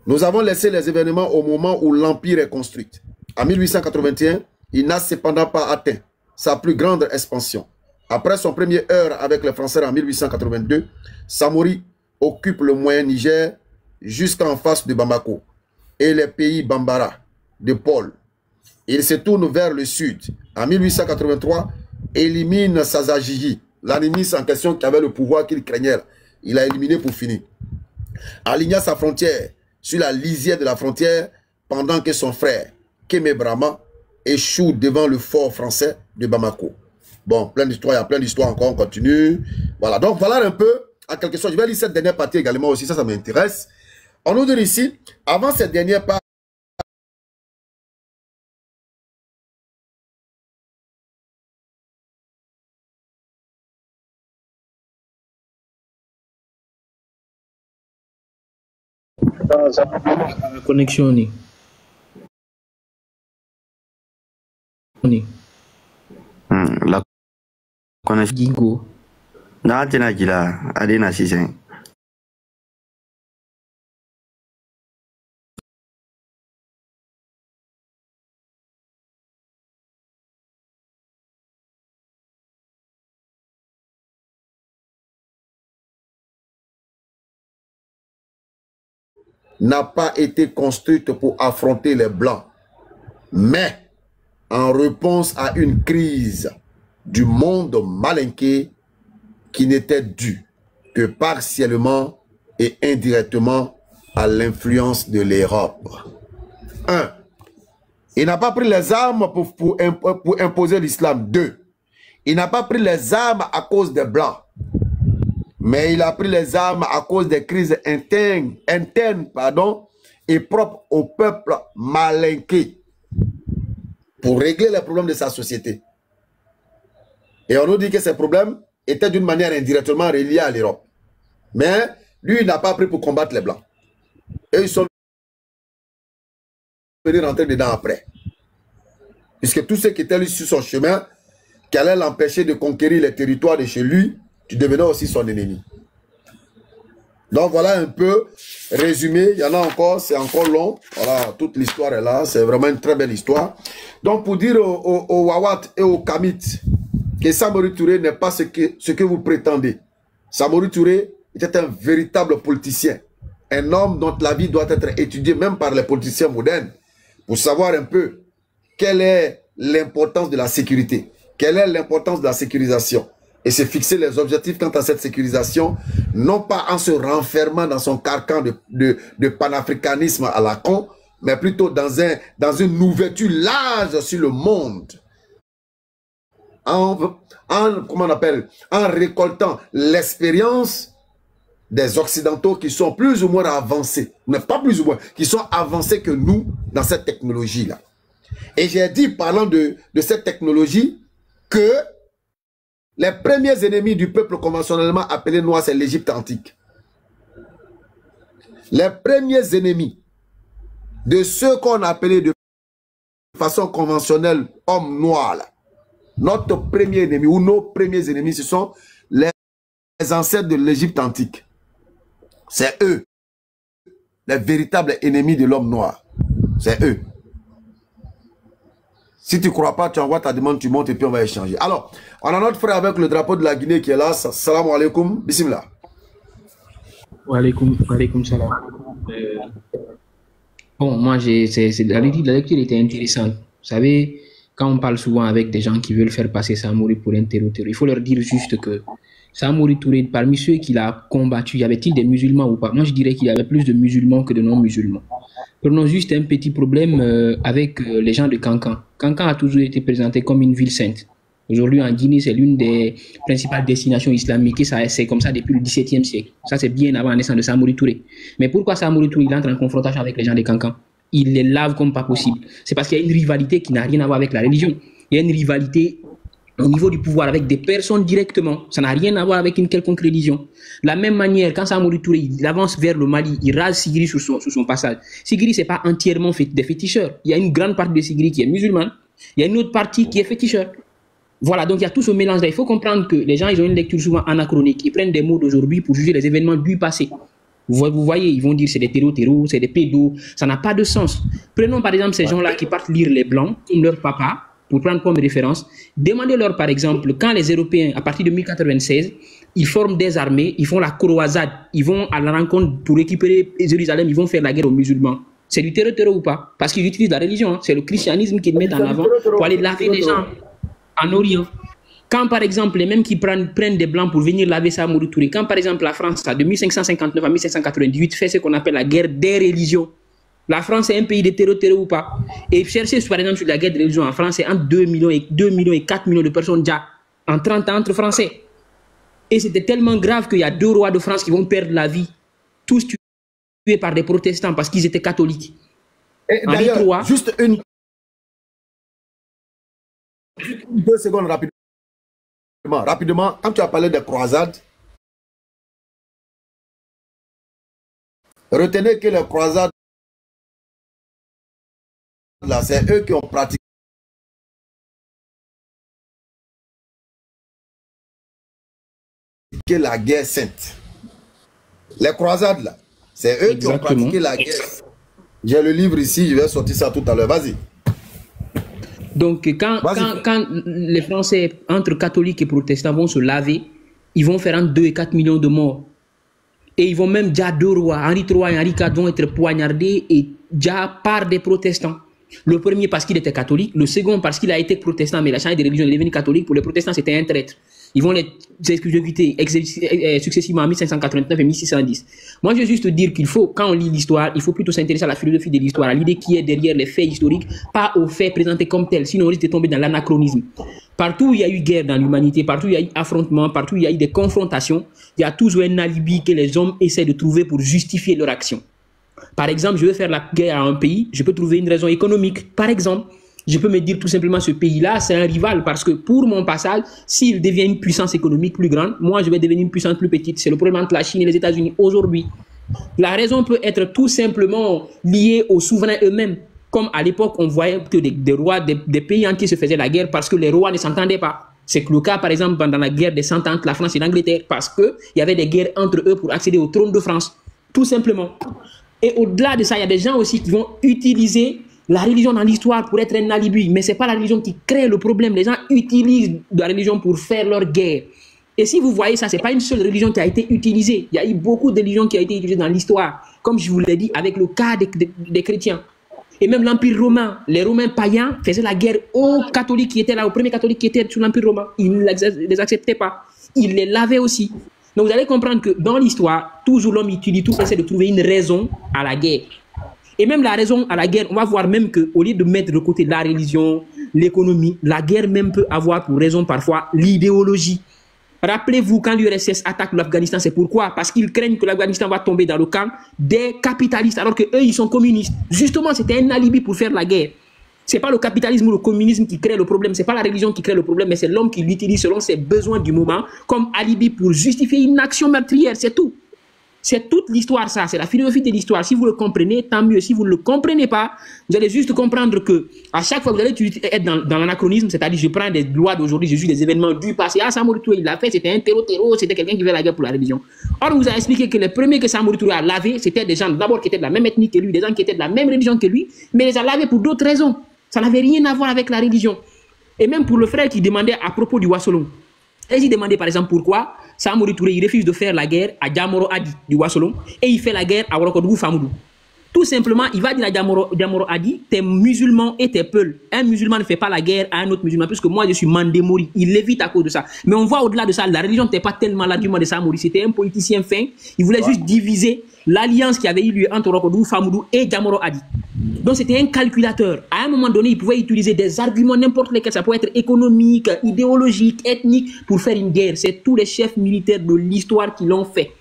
Nous avons laissé les événements au moment où l'Empire est construit. En 1881, il n'a cependant pas atteint sa plus grande expansion. Après son premier heurt avec les Français en 1882, Samori occupe le moyen Niger jusqu'en face de Bamako et les pays Bambara de Paul. Il se tourne vers le sud. En 1883, élimine Sazajiji, l'animis en question qui avait le pouvoir qu'il craignait. Il a éliminé pour finir. Aligna sa frontière sur la lisière de la frontière pendant que son frère, Kémé Brahma, échoue devant le fort français de Bamako. Bon, plein d'histoires, il y a plein d'histoires encore, on continue. Voilà, donc voilà un peu, à quelque chose. Je vais lire cette dernière partie également aussi, ça m'intéresse. On nous dit ici, avant cette dernière partie, connexion ni. La connexion. Gingo. N'a gila, adena sisen. n'a pas été construite pour affronter les Blancs, mais en réponse à une crise du monde malinqué qui n'était due que partiellement et indirectement à l'influence de l'Europe. 1. Il n'a pas pris les armes pour imposer l'islam. 2. Il n'a pas pris les armes à cause des Blancs. Mais il a pris les armes à cause des crises internes et propres au peuple malinqué pour régler les problèmes de sa société. Et on nous dit que ces problèmes étaient d'une manière indirectement reliés à l'Europe. Mais lui, il n'a pas pris pour combattre les Blancs. Et ils sont venus rentrer dedans après. Puisque tous ceux qui étaient sur son chemin, qui allaient l'empêcher de conquérir les territoires de chez lui, tu devenais aussi son ennemi. Donc voilà un peu résumé. Il y en a encore, c'est encore long. Voilà, toute l'histoire est là. C'est vraiment une très belle histoire. Donc pour dire aux Wawat et aux Kamit que Samori Touré n'est pas ce que vous prétendez. Samori Touré était un véritable politicien. Un homme dont la vie doit être étudiée même par les politiciens modernes pour savoir un peu quelle est l'importance de la sécurité. Quelle est l'importance de la sécurisation? Et se fixer les objectifs quant à cette sécurisation, non pas en se renfermant dans son carcan de panafricanisme à la con, mais plutôt dans une ouverture large sur le monde. Comment on appelle? En récoltant l'expérience des Occidentaux qui sont plus ou moins avancés, mais pas plus ou moins, qui sont avancés que nous dans cette technologie-là. Et j'ai dit, parlant de cette technologie, que les premiers ennemis du peuple conventionnellement appelé noir, c'est l'Égypte antique. Les premiers ennemis de ceux qu'on appelait de façon conventionnelle hommes noirs, là. Notre premier ennemi ou nos premiers ennemis, ce sont les ancêtres de l'Égypte antique. C'est eux, les véritables ennemis de l'homme noir. C'est eux. Si tu ne crois pas, tu envoies ta demande, tu montes et puis on va échanger. Alors, on a notre frère avec le drapeau de la Guinée qui est là. Salam alaikum. Bismillah. Wa alaikum salam. Bon, moi, la lecture était intéressante. Vous savez, quand on parle souvent avec des gens qui veulent faire passer Samori pour un terroriste, il faut leur dire juste que Samori Touré, parmi ceux qu'il a combattu, y avait-il des musulmans ou pas? Moi, je dirais qu'il y avait plus de musulmans que de non-musulmans. Prenons juste un petit problème avec les gens de Kankan. Kankan a toujours été présenté comme une ville sainte. Aujourd'hui, en Guinée, c'est l'une des principales destinations islamiques. C'est comme ça depuis le XVIIe siècle. Ça, c'est bien avant la naissance de Samori Touré. Mais pourquoi Samori Touré entre en confrontation avec les gens de Kankan? Il les lave comme pas possible. C'est parce qu'il y a une rivalité qui n'a rien à voir avec la religion. Il y a une rivalité au niveau du pouvoir avec des personnes directement. Ça n'a rien à voir avec une quelconque religion. De la même manière, quand Samori Touré il avance vers le Mali, il rase Sigri sur son passage. Sigri, ce n'est pas entièrement des féticheurs. Il y a une grande partie de Sigri qui est musulmane. Il y a une autre partie qui est féticheur. Voilà, donc il y a tout ce mélange-là. Il faut comprendre que les gens, ils ont une lecture souvent anachronique. Ils prennent des mots d'aujourd'hui pour juger les événements du passé. Vous voyez, ils vont dire c'est des terreaux, c'est des pédos. Ça n'a pas de sens. Prenons par exemple ces gens-là qui partent lire les Blancs, comme leur papa, pour prendre comme référence. Demandez-leur par exemple, quand les Européens, à partir de 1096, ils forment des armées, ils font la croisade, ils vont à la rencontre pour récupérer Jérusalem, ils vont faire la guerre aux musulmans. C'est du terreau ou pas? Parce qu'ils utilisent la religion, hein. C'est le christianisme qu'ils mettent en avant pour aller laver les gens en Orient. Quand par exemple les mêmes qui prennent des blancs pour venir laver Samori Touré, quand par exemple la France, de 1559 à 1598, fait ce qu'on appelle la guerre des religions. La France est un pays de terreau ou pas? Et cherchez par exemple sur la guerre des religions en France, c'est entre 2 millions et 4 millions de personnes déjà en 30 ans entre Français. Et c'était tellement grave qu'il y a 2 rois de France qui vont perdre la vie, tous tués par des protestants parce qu'ils étaient catholiques. Et d'ailleurs, juste 2 secondes rapidement, quand tu as parlé des croisades, retenez que les croisades, là, c'est eux qui ont pratiqué la guerre sainte. Les croisades, là, c'est eux qui ont pratiqué la guerre. J'ai le livre ici, je vais sortir ça tout à l'heure. Vas-y. Donc, quand les Français, entre catholiques et protestants, vont se laver, ils vont faire entre 2 et 4 millions de morts. Et ils vont même, déjà 2 rois, Henri III et Henri IV, vont être poignardés et déjà par des protestants. Le premier parce qu'il était catholique, le second parce qu'il a été protestant, mais il a changé de religion, il est devenu catholique. Pour les protestants, c'était un traître. Ils vont les exécuter successivement en 1589 et 1610. Moi, je veux juste dire qu'il faut, quand on lit l'histoire, il faut plutôt s'intéresser à la philosophie de l'histoire, à l'idée qui est derrière les faits historiques, pas aux faits présentés comme tels, sinon on risque de tomber dans l'anachronisme. Partout où il y a eu guerre dans l'humanité, partout où il y a eu affrontement, partout où il y a eu des confrontations, il y a toujours un alibi que les hommes essaient de trouver pour justifier leur action. Par exemple, je veux faire la guerre à un pays, je peux trouver une raison économique. Par exemple, je peux me dire tout simplement ce pays-là, c'est un rival parce que pour mon passage, s'il devient une puissance économique plus grande, moi je vais devenir une puissance plus petite. C'est le problème entre la Chine et les États-Unis aujourd'hui. La raison peut être tout simplement liée aux souverains eux-mêmes. Comme à l'époque, on voyait que des rois, des pays entiers se faisaient la guerre parce que les rois ne s'entendaient pas. C'est le cas, par exemple, pendant la guerre des 100 ans entre la France et l'Angleterre, parce qu'il y avait des guerres entre eux pour accéder au trône de France. Tout simplement. Et au-delà de ça, il y a des gens aussi qui vont utiliser la religion dans l'histoire pour être un alibi. Mais ce n'est pas la religion qui crée le problème. Les gens utilisent la religion pour faire leur guerre. Et si vous voyez ça, ce n'est pas une seule religion qui a été utilisée. Il y a eu beaucoup de religions qui ont été utilisées dans l'histoire. Comme je vous l'ai dit, avec le cas des chrétiens. Et même l'Empire romain. Les Romains païens faisaient la guerre aux catholiques qui étaient là, aux premiers catholiques qui étaient sous l'Empire romain. Ils ne les acceptaient pas. Ils les lavaient aussi. Donc vous allez comprendre que dans l'histoire, toujours l'homme utilise, tout essaie de trouver une raison à la guerre. Et même la raison à la guerre, on va voir même qu'au lieu de mettre de côté la religion, l'économie, la guerre même peut avoir pour raison parfois l'idéologie. Rappelez-vous, quand l'URSS attaque l'Afghanistan, c'est pourquoi? Parce qu'ils craignent que l'Afghanistan va tomber dans le camp des capitalistes, alors qu'eux, ils sont communistes. Justement, c'était un alibi pour faire la guerre. Ce n'est pas le capitalisme ou le communisme qui crée le problème, ce n'est pas la religion qui crée le problème, mais c'est l'homme qui l'utilise selon ses besoins du moment comme alibi pour justifier une action meurtrière, c'est tout. C'est toute l'histoire, ça, c'est la philosophie de l'histoire. Si vous le comprenez, tant mieux. Si vous ne le comprenez pas, vous allez juste comprendre que à chaque fois, vous allez être dans l'anachronisme, c'est-à-dire je prends des lois d'aujourd'hui, je juge des événements du passé. Ah, Samori Touré, il l'a fait, c'était un terreau, c'était quelqu'un qui fait la guerre pour la religion. Or, on vous a expliqué que les premiers que Samori Touré a lavé, c'était des gens d'abord qui étaient de la même ethnie que lui, des gens qui étaient de la même religion que lui, mais les a lavés pour d'autres raisons. Ça n'avait rien à voir avec la religion. Et même pour le frère qui demandait à propos du Wassolon. Et il demandait par exemple pourquoi Samori Touré il refuse de faire la guerre à Diamoro Adi du Wassolon et il fait la guerre à Worokodou Famoudou. Tout simplement, il va dire à Diamoro Adi, t'es musulman et t'es peul. Un musulman ne fait pas la guerre à un autre musulman, puisque moi je suis Mandémori. Il l'évite à cause de ça. Mais on voit au-delà de ça, la religion n'était pas tellement l'argument de Samori. C'était un politicien fin. Il voulait juste diviser l'alliance qui avait eu lieu entre Worokodou Famoudou et Diamoro Adi. Donc c'était un calculateur. À un moment donné, il pouvait utiliser des arguments n'importe lesquels. Ça pouvait être économique, idéologique, ethnique, pour faire une guerre. C'est tous les chefs militaires de l'histoire qui l'ont fait.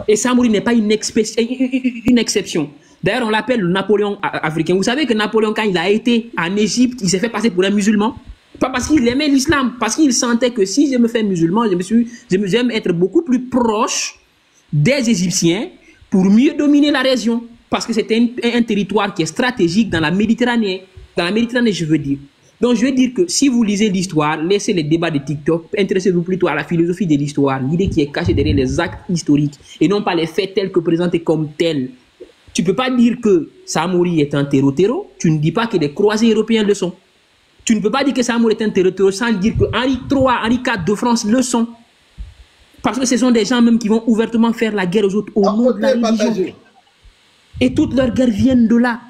Et Samori n'est pas une exception. D'ailleurs, on l'appelle le Napoléon africain. Vous savez que Napoléon, quand il a été en Égypte, il s'est fait passer pour un musulman. Pas parce qu'il aimait l'islam, parce qu'il sentait que si je me fais musulman, j'aime être beaucoup plus proche des Égyptiens pour mieux dominer la région. Parce que c'était un territoire qui est stratégique dans la Méditerranée. Dans la Méditerranée, je veux dire. Donc, je veux dire que si vous lisez l'histoire, laissez les débats de TikTok, intéressez-vous plutôt à la philosophie de l'histoire, l'idée qui est cachée derrière les actes historiques, et non pas les faits tels que présentés comme tels. Tu ne peux pas dire que Samori est un terreau-terreau, tu ne dis pas que les croisés européens le sont. Tu ne peux pas dire que Samori est un terreau-terreau sans dire que Henri III, Henri IV de France le sont. Parce que ce sont des gens même qui vont ouvertement faire la guerre aux autres au nom de la religion. Et toutes leurs guerres viennent de là.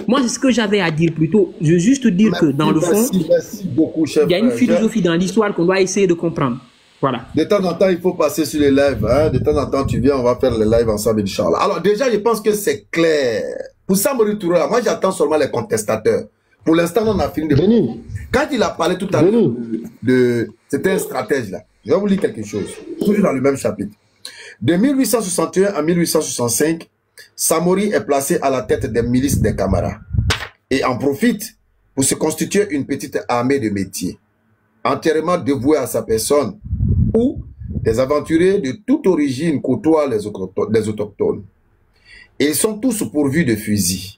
Moi, c'est ce que j'avais à dire plutôt. Je veux juste dire que dans le fond, merci beaucoup, chef, il y a une philosophie dans l'histoire qu'on doit essayer de comprendre. Voilà. De temps en temps, il faut passer sur les lives. Hein? De temps en temps, tu viens, on va faire les lives ensemble, Inch'Allah. Alors déjà, je pense que c'est clair. Pour Samori Touré, moi j'attends seulement les contestateurs. Pour l'instant, on a fini de... Quand il a parlé tout à l'heure de... C'était un stratège là. Je vais vous lire quelque chose. Toujours dans le même chapitre. De 1861 à 1865, Samori est placé à la tête des milices des Camara et en profite pour se constituer une petite armée de métiers, entièrement dévouée à sa personne, où des aventuriers de toute origine côtoient les autochtones. Et ils sont tous pourvus de fusils.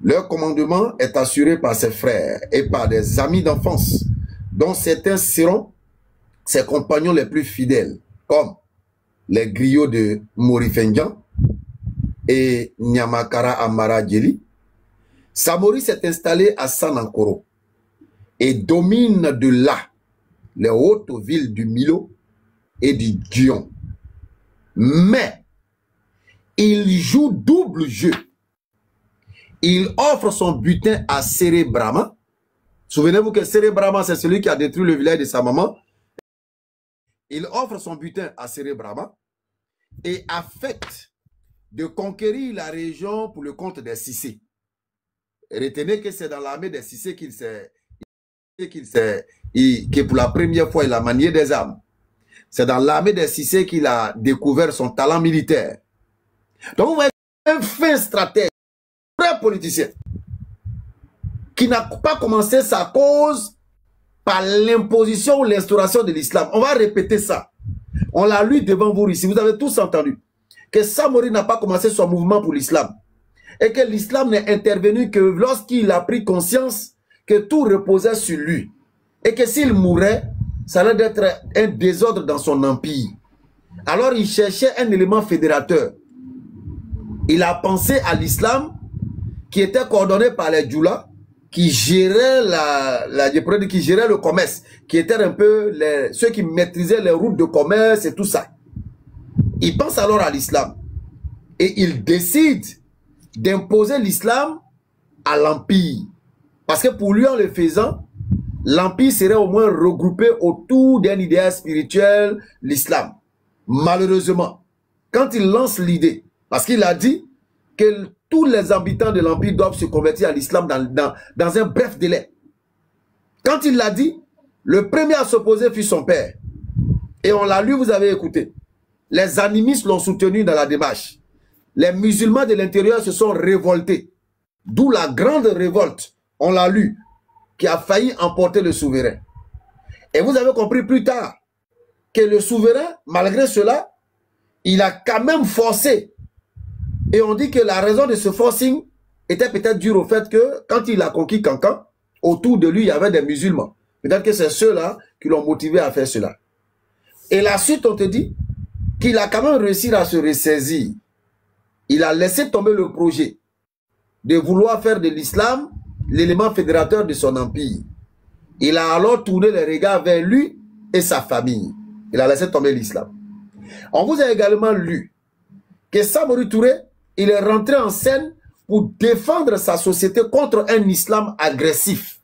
Leur commandement est assuré par ses frères et par des amis d'enfance, dont certains seront ses compagnons les plus fidèles, comme les griots de Morifendian et Nyamakara Amara Djeli. Samori s'est installé à Sanankoro et domine de là les hautes villes du Milo et du Dion. Mais il joue double jeu. Il offre son butin à Séré Brahma. Souvenez-vous que Séré Brahma, c'est celui qui a détruit le village de sa maman. il offre son butin à Séré Brahma et affecte de conquérir la région pour le compte des Cissé. Retenez que c'est dans l'armée des Cissé que pour la première fois il a manié des armes. C'est dans l'armée des Cissé qu'il a découvert son talent militaire. Donc vous voyez un fin stratège, un vrai politicien, qui n'a pas commencé sa cause par l'imposition ou l'instauration de l'islam. On va répéter ça. On l'a lu devant vous ici. Vous avez tous entendu que Samori n'a pas commencé son mouvement pour l'islam. Et que l'islam n'est intervenu que lorsqu'il a pris conscience que tout reposait sur lui. Et que s'il mourait, ça allait être un désordre dans son empire. Alors il cherchait un élément fédérateur. Il a pensé à l'islam qui était coordonné par les djoulas, qui géraient qui géraient le commerce, qui étaient un peu ceux qui maîtrisaient les routes de commerce et tout ça. Il pense alors à l'islam et il décide d'imposer l'islam à l'empire. Parce que pour lui, en le faisant, l'empire serait au moins regroupé autour d'un idéal spirituel, l'islam. Malheureusement, quand il lance l'idée, parce qu'il a dit que tous les habitants de l'empire doivent se convertir à l'islam dans un bref délai. Quand il l'a dit, le premier à s'opposer fut son père. Et on l'a lu, vous avez écouté. Les animistes l'ont soutenu dans la démarche. Les musulmans de l'intérieur se sont révoltés. D'où la grande révolte, on l'a lu, qui a failli emporter le souverain. Et vous avez compris plus tard que le souverain, malgré cela, il a quand même forcé. Et on dit que la raison de ce forcing était peut-être due au fait que quand il a conquis Cancan, autour de lui, il y avait des musulmans. Peut-être que c'est ceux-là qui l'ont motivé à faire cela. Et la suite, on te dit qu'il a quand même réussi à se ressaisir. Il a laissé tomber le projet de vouloir faire de l'islam l'élément fédérateur de son empire. Il a alors tourné les regards vers lui et sa famille. Il a laissé tomber l'islam. On vous a également lu que Samori Touré, il est rentré en scène pour défendre sa société contre un islam agressif.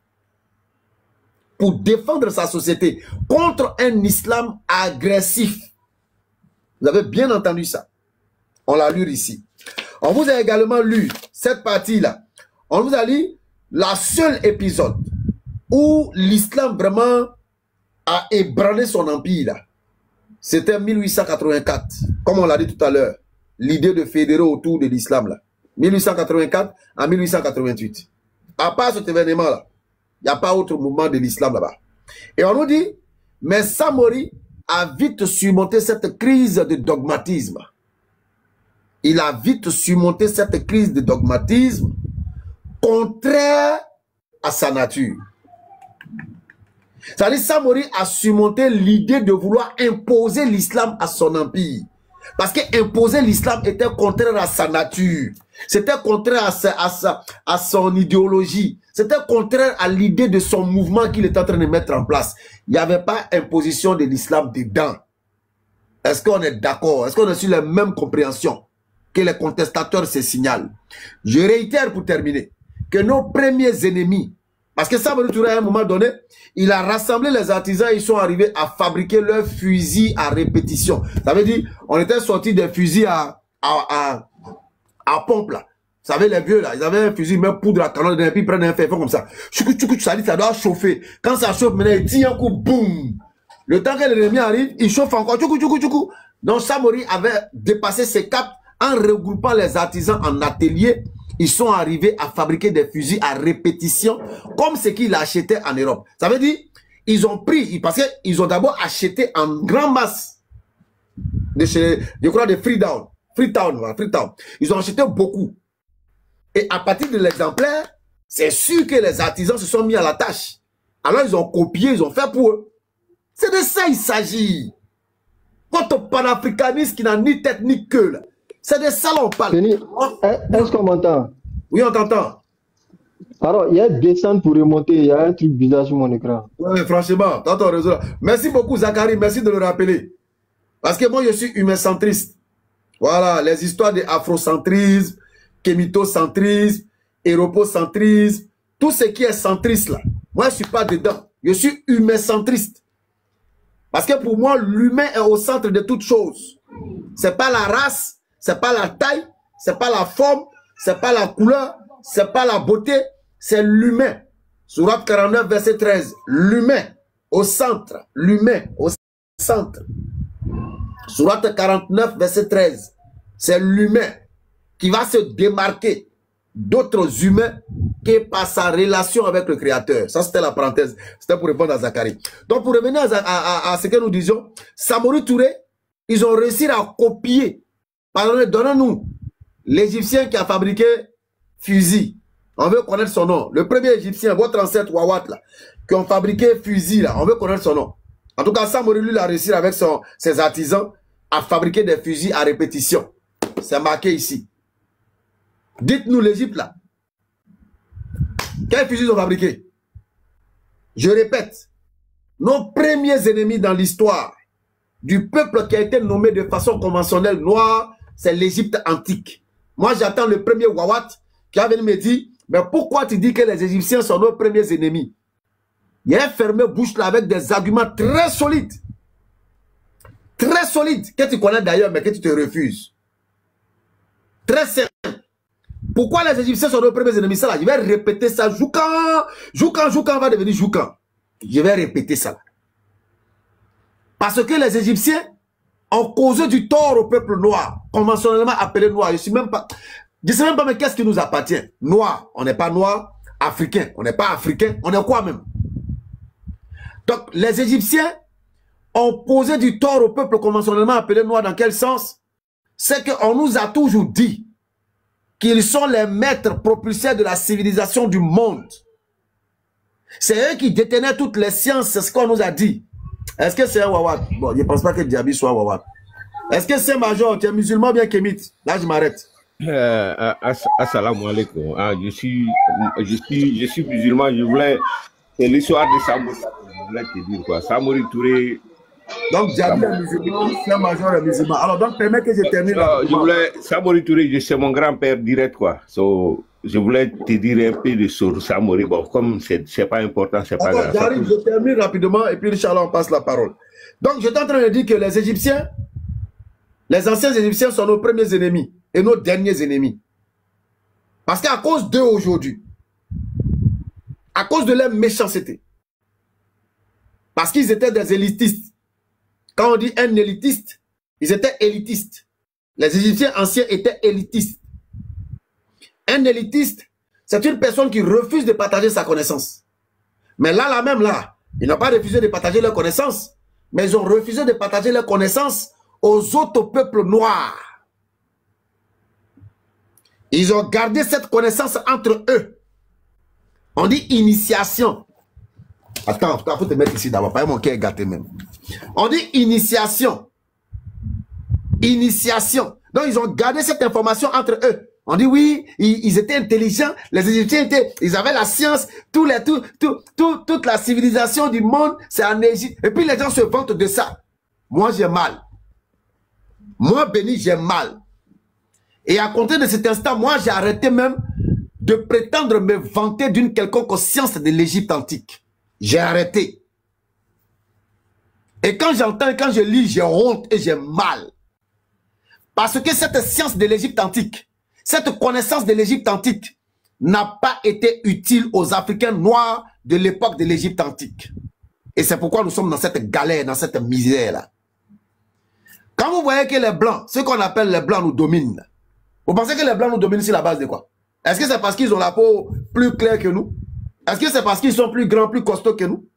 Pour défendre sa société contre un islam agressif. Vous avez bien entendu ça. On l'a lu ici. On vous a également lu cette partie-là. On vous a lu la seule épisode où l'islam vraiment a ébranlé son empire. C'était en 1884. Comme on l'a dit tout à l'heure. L'idée de fédérer autour de l'islam là. 1884 à 1888. À part cet événement-là, il n'y a pas autre mouvement de l'islam là-bas. Et on nous dit, mais Samori a vite surmonté cette crise de dogmatisme. Il a vite surmonté cette crise de dogmatisme contraire à sa nature. C'est-à-dire, Samori a surmonté l'idée de vouloir imposer l'islam à son empire. Parce que imposer l'islam était contraire à sa nature. C'était contraire à son idéologie. C'était contraire à l'idée de son mouvement qu'il était en train de mettre en place. Il n'y avait pas imposition de l'islam dedans. Est-ce qu'on est d'accord? Est-ce qu'on a sur la même compréhension que les contestateurs se signalent? Je réitère pour terminer que nos premiers ennemis, parce que Samori Touré à un moment donné, il a rassemblé les artisans, ils sont arrivés à fabriquer leurs fusils à répétition. Ça veut dire, on était sortis des fusils à pompe là. Vous savez, les vieux là, ils avaient un fusil, même poudre à canon, et puis ils prennent un fer, comme ça. Ça dit, ça doit chauffer. Quand ça chauffe, maintenant, il tire un coup, boum. Le temps que l'ennemi arrive, il chauffe encore, tchoukou. Donc Samori avait dépassé ses caps en regroupant les artisans en ateliers. Ils sont arrivés à fabriquer des fusils à répétition comme ce qu'ils achetaient en Europe. Ça veut dire, ils ont pris, parce qu'ils ont d'abord acheté en grande masse de chez, je crois, de Freetown. Ils ont acheté beaucoup. Et à partir de l'exemplaire, c'est sûr que les artisans se sont mis à la tâche. Alors ils ont copié, ils ont fait pour eux. C'est de ça il s'agit. Votre panafricanisme qui n'a ni tête ni queue là. C'est de ça l'on parle. Est-ce qu'on m'entend? Oui, on t'entend. Alors, il y a descendre pour remonter, il y a un truc bizarre sur mon écran. Oui, franchement, t'as ton réseau. Merci beaucoup, Zachary, merci de le rappeler. Parce que moi, je suis humain-centriste. Voilà, les histoires de afrocentrisme, kémitocentrisme, Parce que pour moi, l'humain est au centre de toute chose. C'est pas la race, c'est pas la taille, c'est pas la forme, c'est pas la couleur, c'est pas la beauté, c'est l'humain. Sourate 49, verset 13. L'humain au centre. L'humain au centre. Sourate 49, verset 13. C'est l'humain qui va se démarquer d'autres humains que par sa relation avec le Créateur. Ça, c'était la parenthèse. C'était pour répondre à Zacharie. Donc, pour revenir à ce que nous disions, Samori Touré, ils ont réussi à copier. Pardonnez, donnez-nous l'Égyptien qui a fabriqué fusil. On veut connaître son nom. Le premier Égyptien, votre ancêtre Wawat, là, qui ont fabriqué fusil, là, on veut connaître son nom. En tout cas, Samori, lui, il a réussi avec ses artisans à fabriquer des fusils à répétition. C'est marqué ici. Dites-nous l'Égypte, là. Quels fusils ils ont fabriqués? Je répète, nos premiers ennemis dans l'histoire du peuple qui a été nommé de façon conventionnelle noire, c'est l'Égypte antique. Moi, j'attends le premier Wawat qui a venu me dire, mais pourquoi tu dis que les Égyptiens sont nos premiers ennemis? Il a fermé bouche là avec des arguments très solides. Très solides, que tu connais d'ailleurs, mais que tu te refuses. Très simple. Pourquoi les Égyptiens sont nos premiers ennemis? Ça là, je vais répéter ça. Joukan va devenir Joukan. Je vais répéter ça là. Parce que les Égyptiens ont causé du tort au peuple noir, conventionnellement appelé noir. Je ne sais même pas, mais qu'est-ce qui nous appartient? Noir, on n'est pas noir. Africain, on n'est pas africain. On est quoi même? Donc, les Égyptiens ont posé du tort au peuple conventionnellement appelé noir. Dans quel sens? C'est qu'on nous a toujours dit qu'ils sont les maîtres propulseurs de la civilisation du monde. C'est eux qui détenaient toutes les sciences, c'est ce qu'on nous a dit. Est-ce que c'est un Wawat? Bon, je ne pense pas que Diaby soit Wawat. Est-ce que c'est Major? Tu es musulman bien kémite? Là, je m'arrête. Assalamu alaikum. Je suis musulman. Je voulais... C'est l'histoire de Samori. Je voulais te dire quoi. Samori Touré... Donc, Diaby est musulman, c'est Major est musulman. Alors, donc, permets que je termine. Je voulais... Samori Touré, c'est mon grand-père direct, quoi. So, je voulais te dire un peu de sur Samori. Bon, comme c'est pas important, c'est pas grave. J'arrive, je termine rapidement et puis Inch'Allah, on passe la parole. Donc, j'étais en train de dire que les Égyptiens, les anciens Égyptiens sont nos premiers ennemis et nos derniers ennemis. Parce qu'à cause d'eux aujourd'hui, à cause de leur méchanceté, parce qu'ils étaient des élitistes. Quand on dit un élitiste, ils étaient élitistes. Les Égyptiens anciens étaient élitistes. Un élitiste, c'est une personne qui refuse de partager sa connaissance. Mais là, ils n'ont pas refusé de partager leur connaissance, mais ils ont refusé de partager leur connaissance aux autres peuples noirs. Ils ont gardé cette connaissance entre eux. On dit initiation. Attends, il faut te mettre ici d'abord, pas mon cœur est gâté même. On dit initiation. Initiation. Donc, ils ont gardé cette information entre eux. On dit oui, ils étaient intelligents, les Égyptiens ils avaient la science, toute la civilisation du monde, c'est en Égypte. Et puis les gens se vantent de ça. Moi, j'ai mal. Moi, Béni, j'ai mal. Et à compter de cet instant, moi, j'ai arrêté même de prétendre me vanter d'une quelconque science de l'Égypte antique. J'ai arrêté. Et quand j'entends, quand je lis, j'ai honte et j'ai mal. Parce que cette science de l'Égypte antique, cette connaissance de l'Égypte antique n'a pas été utile aux Africains noirs de l'époque de l'Égypte antique. Et c'est pourquoi nous sommes dans cette galère, dans cette misère-là. Quand vous voyez que les Blancs, ce qu'on appelle les Blancs nous dominent, vous pensez que les Blancs nous dominent sur la base de quoi? Est-ce que c'est parce qu'ils ont la peau plus claire que nous? Est-ce que c'est parce qu'ils sont plus grands, plus costauds que nous?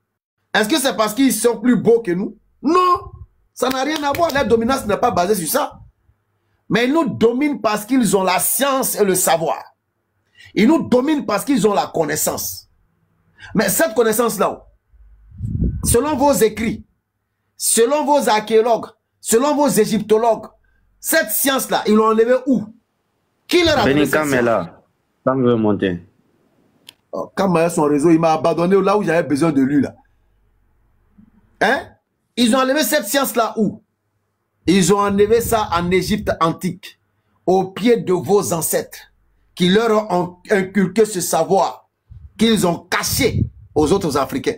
Est-ce que c'est parce qu'ils sont plus beaux que nous? Non, ça n'a rien à voir. Leur dominance n'est pas basée sur ça. Mais ils nous dominent parce qu'ils ont la science et le savoir. Ils nous dominent parce qu'ils ont la connaissance. Mais cette connaissance-là, selon vos écrits, selon vos archéologues, selon vos égyptologues, cette science-là, ils l'ont enlevée où? Qui leur a donné cette science? Là, quand il veut monter. Quand Maya son réseau, il m'a abandonné là où j'avais besoin de lui là. Hein? Ils ont enlevé cette science-là où? Ils ont enlevé ça en Égypte antique, au pied de vos ancêtres, qui leur ont inculqué ce savoir, qu'ils ont caché aux autres Africains,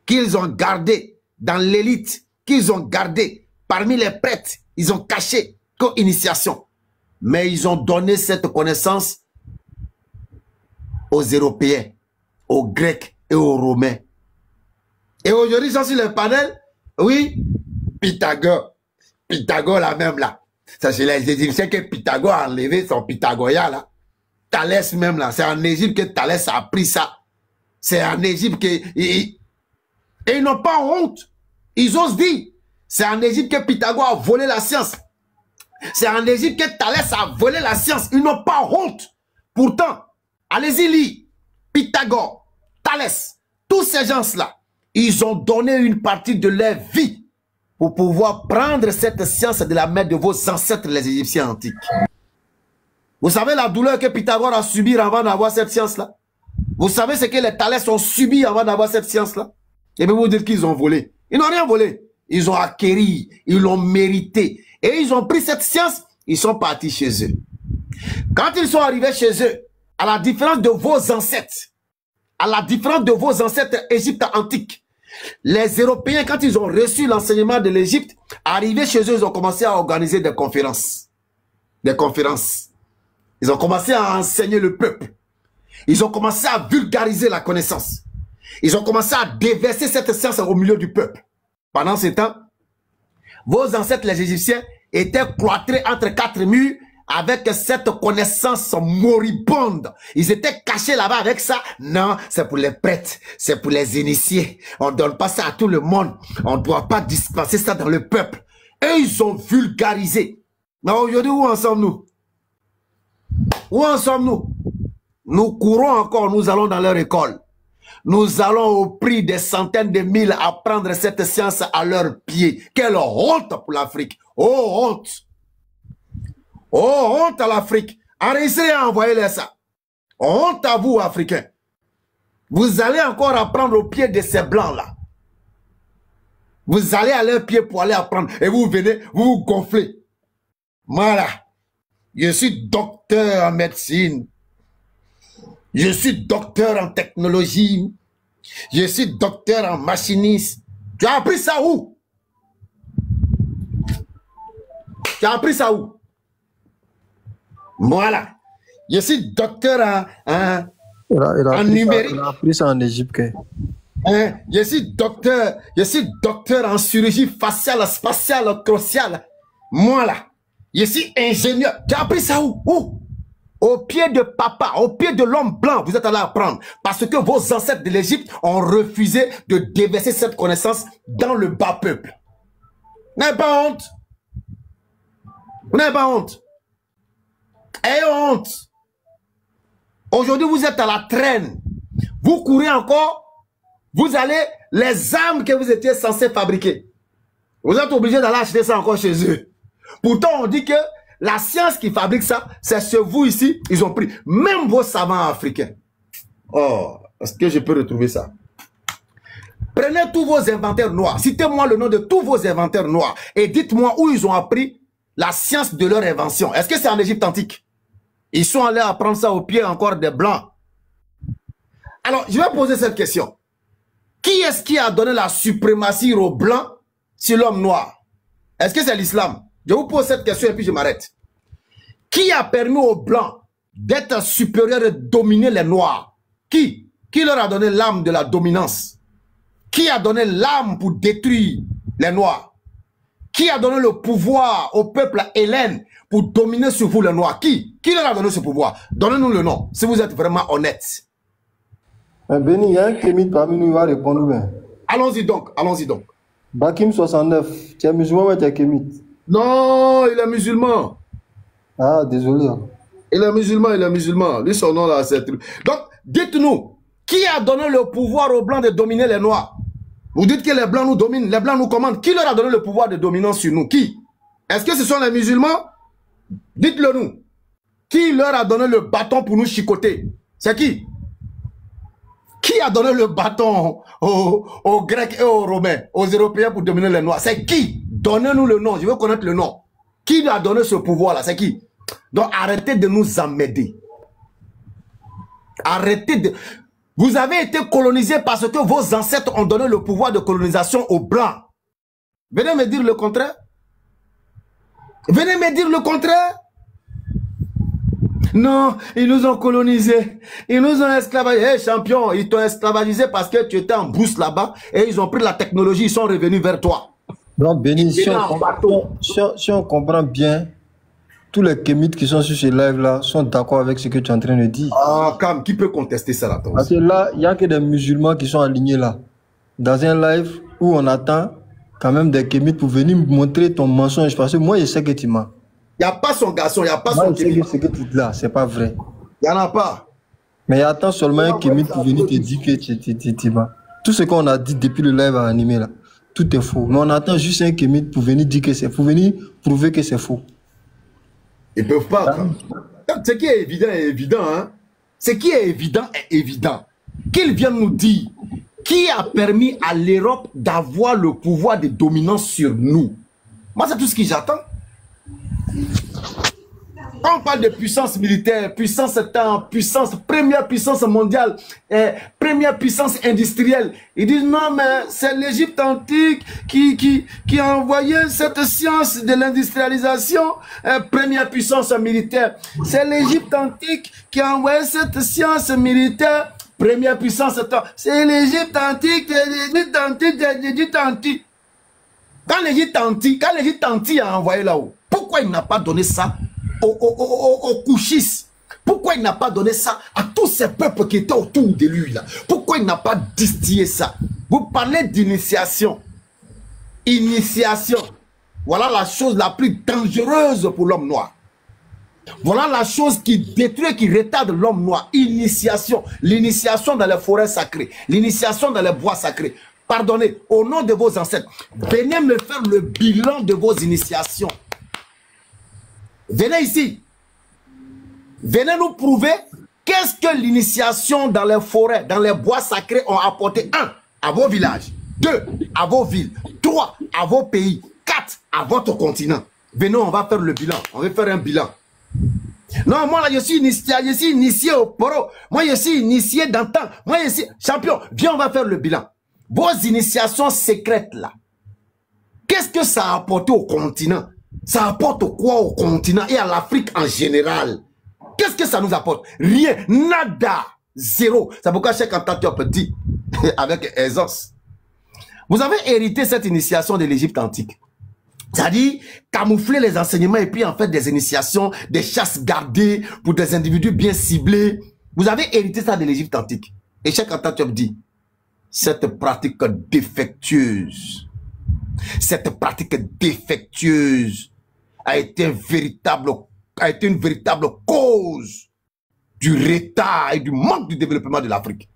qu'ils ont gardé dans l'élite qu'ils ont gardé parmi les prêtres. Ils ont caché comme initiation. Mais ils ont donné cette connaissance aux Européens, aux Grecs et aux Romains. Et aujourd'hui, ils sont sur le panel. Oui, Pythagore. Pythagore, là même là. Ça, c'est les Égyptiens que Pythagore a enlevé son Pythagoria là. Thalès même là. C'est en Égypte que Thalès a pris ça. C'est en Égypte que... Et ils n'ont pas honte. Ils osent dire. C'est en Égypte que Pythagore a volé la science. C'est en Égypte que Thalès a volé la science. Ils n'ont pas honte. Pourtant, allez-y lire. Pythagore, Thalès, tous ces gens-là, ils ont donné une partie de leur vie pour pouvoir prendre cette science de la main de vos ancêtres, les Égyptiens antiques. Vous savez la douleur que Pythagore a subie avant d'avoir cette science-là? Vous savez ce que les Thalès ont subi avant d'avoir cette science-là? Et bien vous dites qu'ils ont volé. Ils n'ont rien volé. Ils ont acquéri, ils l'ont mérité. Et ils ont pris cette science, ils sont partis chez eux. Quand ils sont arrivés chez eux, à la différence de vos ancêtres, Égypte antique, les Européens, quand ils ont reçu l'enseignement de l'Égypte, arrivés chez eux, ils ont commencé à organiser des conférences. Ils ont commencé à enseigner le peuple. Ils ont commencé à vulgariser la connaissance. Ils ont commencé à déverser cette science au milieu du peuple. Pendant ce temps, vos ancêtres, les Égyptiens, étaient cloîtrés entre quatre murs avec cette connaissance moribonde. Ils étaient cachés là-bas avec ça. Non, c'est pour les prêtres, c'est pour les initiés. On ne donne pas ça à tout le monde. On ne doit pas dispenser ça dans le peuple. Et ils ont vulgarisé. Mais aujourd'hui, où en sommes-nous? Où en sommes-nous? Nous courons encore, nous allons dans leur école. Nous allons au prix des centaines de mille apprendre cette science à leurs pieds. Quelle honte pour l'Afrique. Oh, honte. Oh, honte à l'Afrique. Enregistrez et envoyez-les ça. Honte à vous, Africains. Vous allez encore apprendre au pied de ces blancs-là. Vous allez à leurs pieds pour aller apprendre. Et vous venez, vous vous gonflez. Voilà. Je suis docteur en médecine. Je suis docteur en technologie. Je suis docteur en machiniste. Tu as appris ça où? Tu as appris ça où? Voilà. Je suis docteur en numérique. Il a appris ça en Égypte. Hein? Je suis docteur en chirurgie faciale, spatiale, cruciale. Moi là, je suis ingénieur. Tu as appris ça où? Où? Au pied de papa, au pied de l'homme blanc, vous êtes allé apprendre. Parce que vos ancêtres de l'Égypte ont refusé de déverser cette connaissance dans le bas peuple. Vous n'avez pas honte? Vous n'avez pas honte? Ayez honte. Aujourd'hui, vous êtes à la traîne. Vous courez encore. Vous allez, les armes que vous étiez censés fabriquer. Vous êtes obligés d'aller acheter ça encore chez eux. Pourtant, on dit que la science qui fabrique ça, c'est chez vous ici, ils ont pris. Même vos savants africains. Oh, est-ce que je peux retrouver ça? Prenez tous vos inventaires noirs. Citez-moi le nom de tous vos inventaires noirs. Et dites-moi où ils ont appris la science de leur invention. Est-ce que c'est en Égypte antique? Ils sont allés apprendre ça au pied encore des Blancs. Alors, je vais poser cette question. Qui est-ce qui a donné la suprématie aux Blancs sur l'homme noir? Est-ce que c'est l'islam? Je vous pose cette question et puis je m'arrête. Qui a permis aux Blancs d'être supérieurs et de dominer les Noirs? Qui? Qui leur a donné l'âme de la dominance? Qui a donné l'âme pour détruire les Noirs? Qui a donné le pouvoir au peuple hellène pour dominer sur vous les Noirs? Qui? Qui leur a donné ce pouvoir? Donnez-nous le nom, si vous êtes vraiment honnête. Béni, il y a un kémite parmi nous, il va répondre bien. Allons-y donc, allons-y donc. Bakim 69, tu es musulman ou tu es kémite? Non, il est musulman. Ah, désolé. Il est musulman. Lui, son nom là, c'est... Donc, dites-nous, qui a donné le pouvoir aux Blancs de dominer les Noirs? Vous dites que les Blancs nous dominent, les Blancs nous commandent. Qui leur a donné le pouvoir de dominance sur nous? Qui? Est-ce que ce sont les musulmans? Dites-le nous. Qui leur a donné le bâton pour nous chicoter? C'est qui? Qui a donné le bâton aux Grecs et aux Romains, aux Européens pour dominer les Noirs? C'est qui? Donnez-nous le nom, je veux connaître le nom. Qui a donné ce pouvoir-là? C'est qui? Donc arrêtez de nous emmerder. Arrêtez de... Vous avez été colonisés parce que vos ancêtres ont donné le pouvoir de colonisation aux Blancs. Venez me dire le contraire. Venez me dire le contraire. Non, ils nous ont colonisés. Ils nous ont esclavagisés. Hey, champion, ils t'ont esclavagisé parce que tu étais en brousse là-bas et ils ont pris la technologie, ils sont revenus vers toi. Donc, Béni, si on comprend bien, tous les kémites qui sont sur ce live-là sont d'accord avec ce que tu es en train de dire. Ah, Cam, qui peut contester ça là? Parce que là, il n'y a que des musulmans qui sont alignés là. Dans un live où on attend quand même des kémites pour venir me montrer ton mensonge. Parce que moi, je sais que tu mens. Il n'y a pas son garçon, il n'y a pas moi, son je sais que ce que tu dis là, c'est pas vrai. Il n'y en a pas. Mais il attend seulement un kémite pour venir te dire que tu mens. Tout ce qu'on a dit depuis le live à animer là, tout est faux. Mais on attend juste un kémite pour venir dire que c'est faux, pour venir prouver que c'est faux. Ils ne peuvent pas. Ce qui est évident est évident. Hein? Ce qui est évident est évident. Qu'ils viennent nous dire qui a permis à l'Europe d'avoir le pouvoir de dominance sur nous. Moi, c'est tout ce que j'attends. Quand on parle de puissance militaire, puissance temps, puissance, première puissance mondiale, première puissance industrielle, ils disent non, mais c'est l'Égypte antique qui a envoyé cette science de l'industrialisation, première puissance militaire. C'est l'Égypte antique qui a envoyé cette science militaire, première puissance temps. C'est l'Égypte antique, l'Égypte antique, l'Égypte antique. Quand l'Égypte antique a envoyé là-haut, pourquoi il n'a pas donné ça aux couchistes? Pourquoi il n'a pas donné ça à tous ces peuples qui étaient autour de lui là? Pourquoi il n'a pas distillé ça? Vous parlez d'initiation. Initiation. Voilà la chose la plus dangereuse pour l'homme noir. Voilà la chose qui détruit, qui retarde l'homme noir. Initiation. L'initiation dans les forêts sacrées. L'initiation dans les bois sacrés. Pardonnez, au nom de vos ancêtres, venez me faire le bilan de vos initiations. Venez ici. Venez nous prouver qu'est-ce que l'initiation dans les forêts, dans les bois sacrés ont apporté. 1, à vos villages. 2, à vos villes. 3, à vos pays. 4, à votre continent. Venez, on va faire le bilan. On va faire un bilan. Non, moi là, je suis initié au poro. Moi, je suis initié d'antan. Moi, je suis champion. Viens, on va faire le bilan. Vos initiations secrètes là, qu'est-ce que ça a apporté au continent? Ça apporte quoi au continent et à l'Afrique en général? Qu'est-ce que ça nous apporte? Rien, nada, zéro. C'est pourquoi Cheikh Anta Diop dit avec aisance. Vous avez hérité cette initiation de l'Égypte antique. C'est-à-dire camoufler les enseignements et puis en fait des initiations, des chasses gardées pour des individus bien ciblés. Vous avez hérité ça de l'Égypte antique. Et Cheikh Anta Diop dit, cette pratique défectueuse a été une véritable cause du retard et du manque de développement de l'Afrique.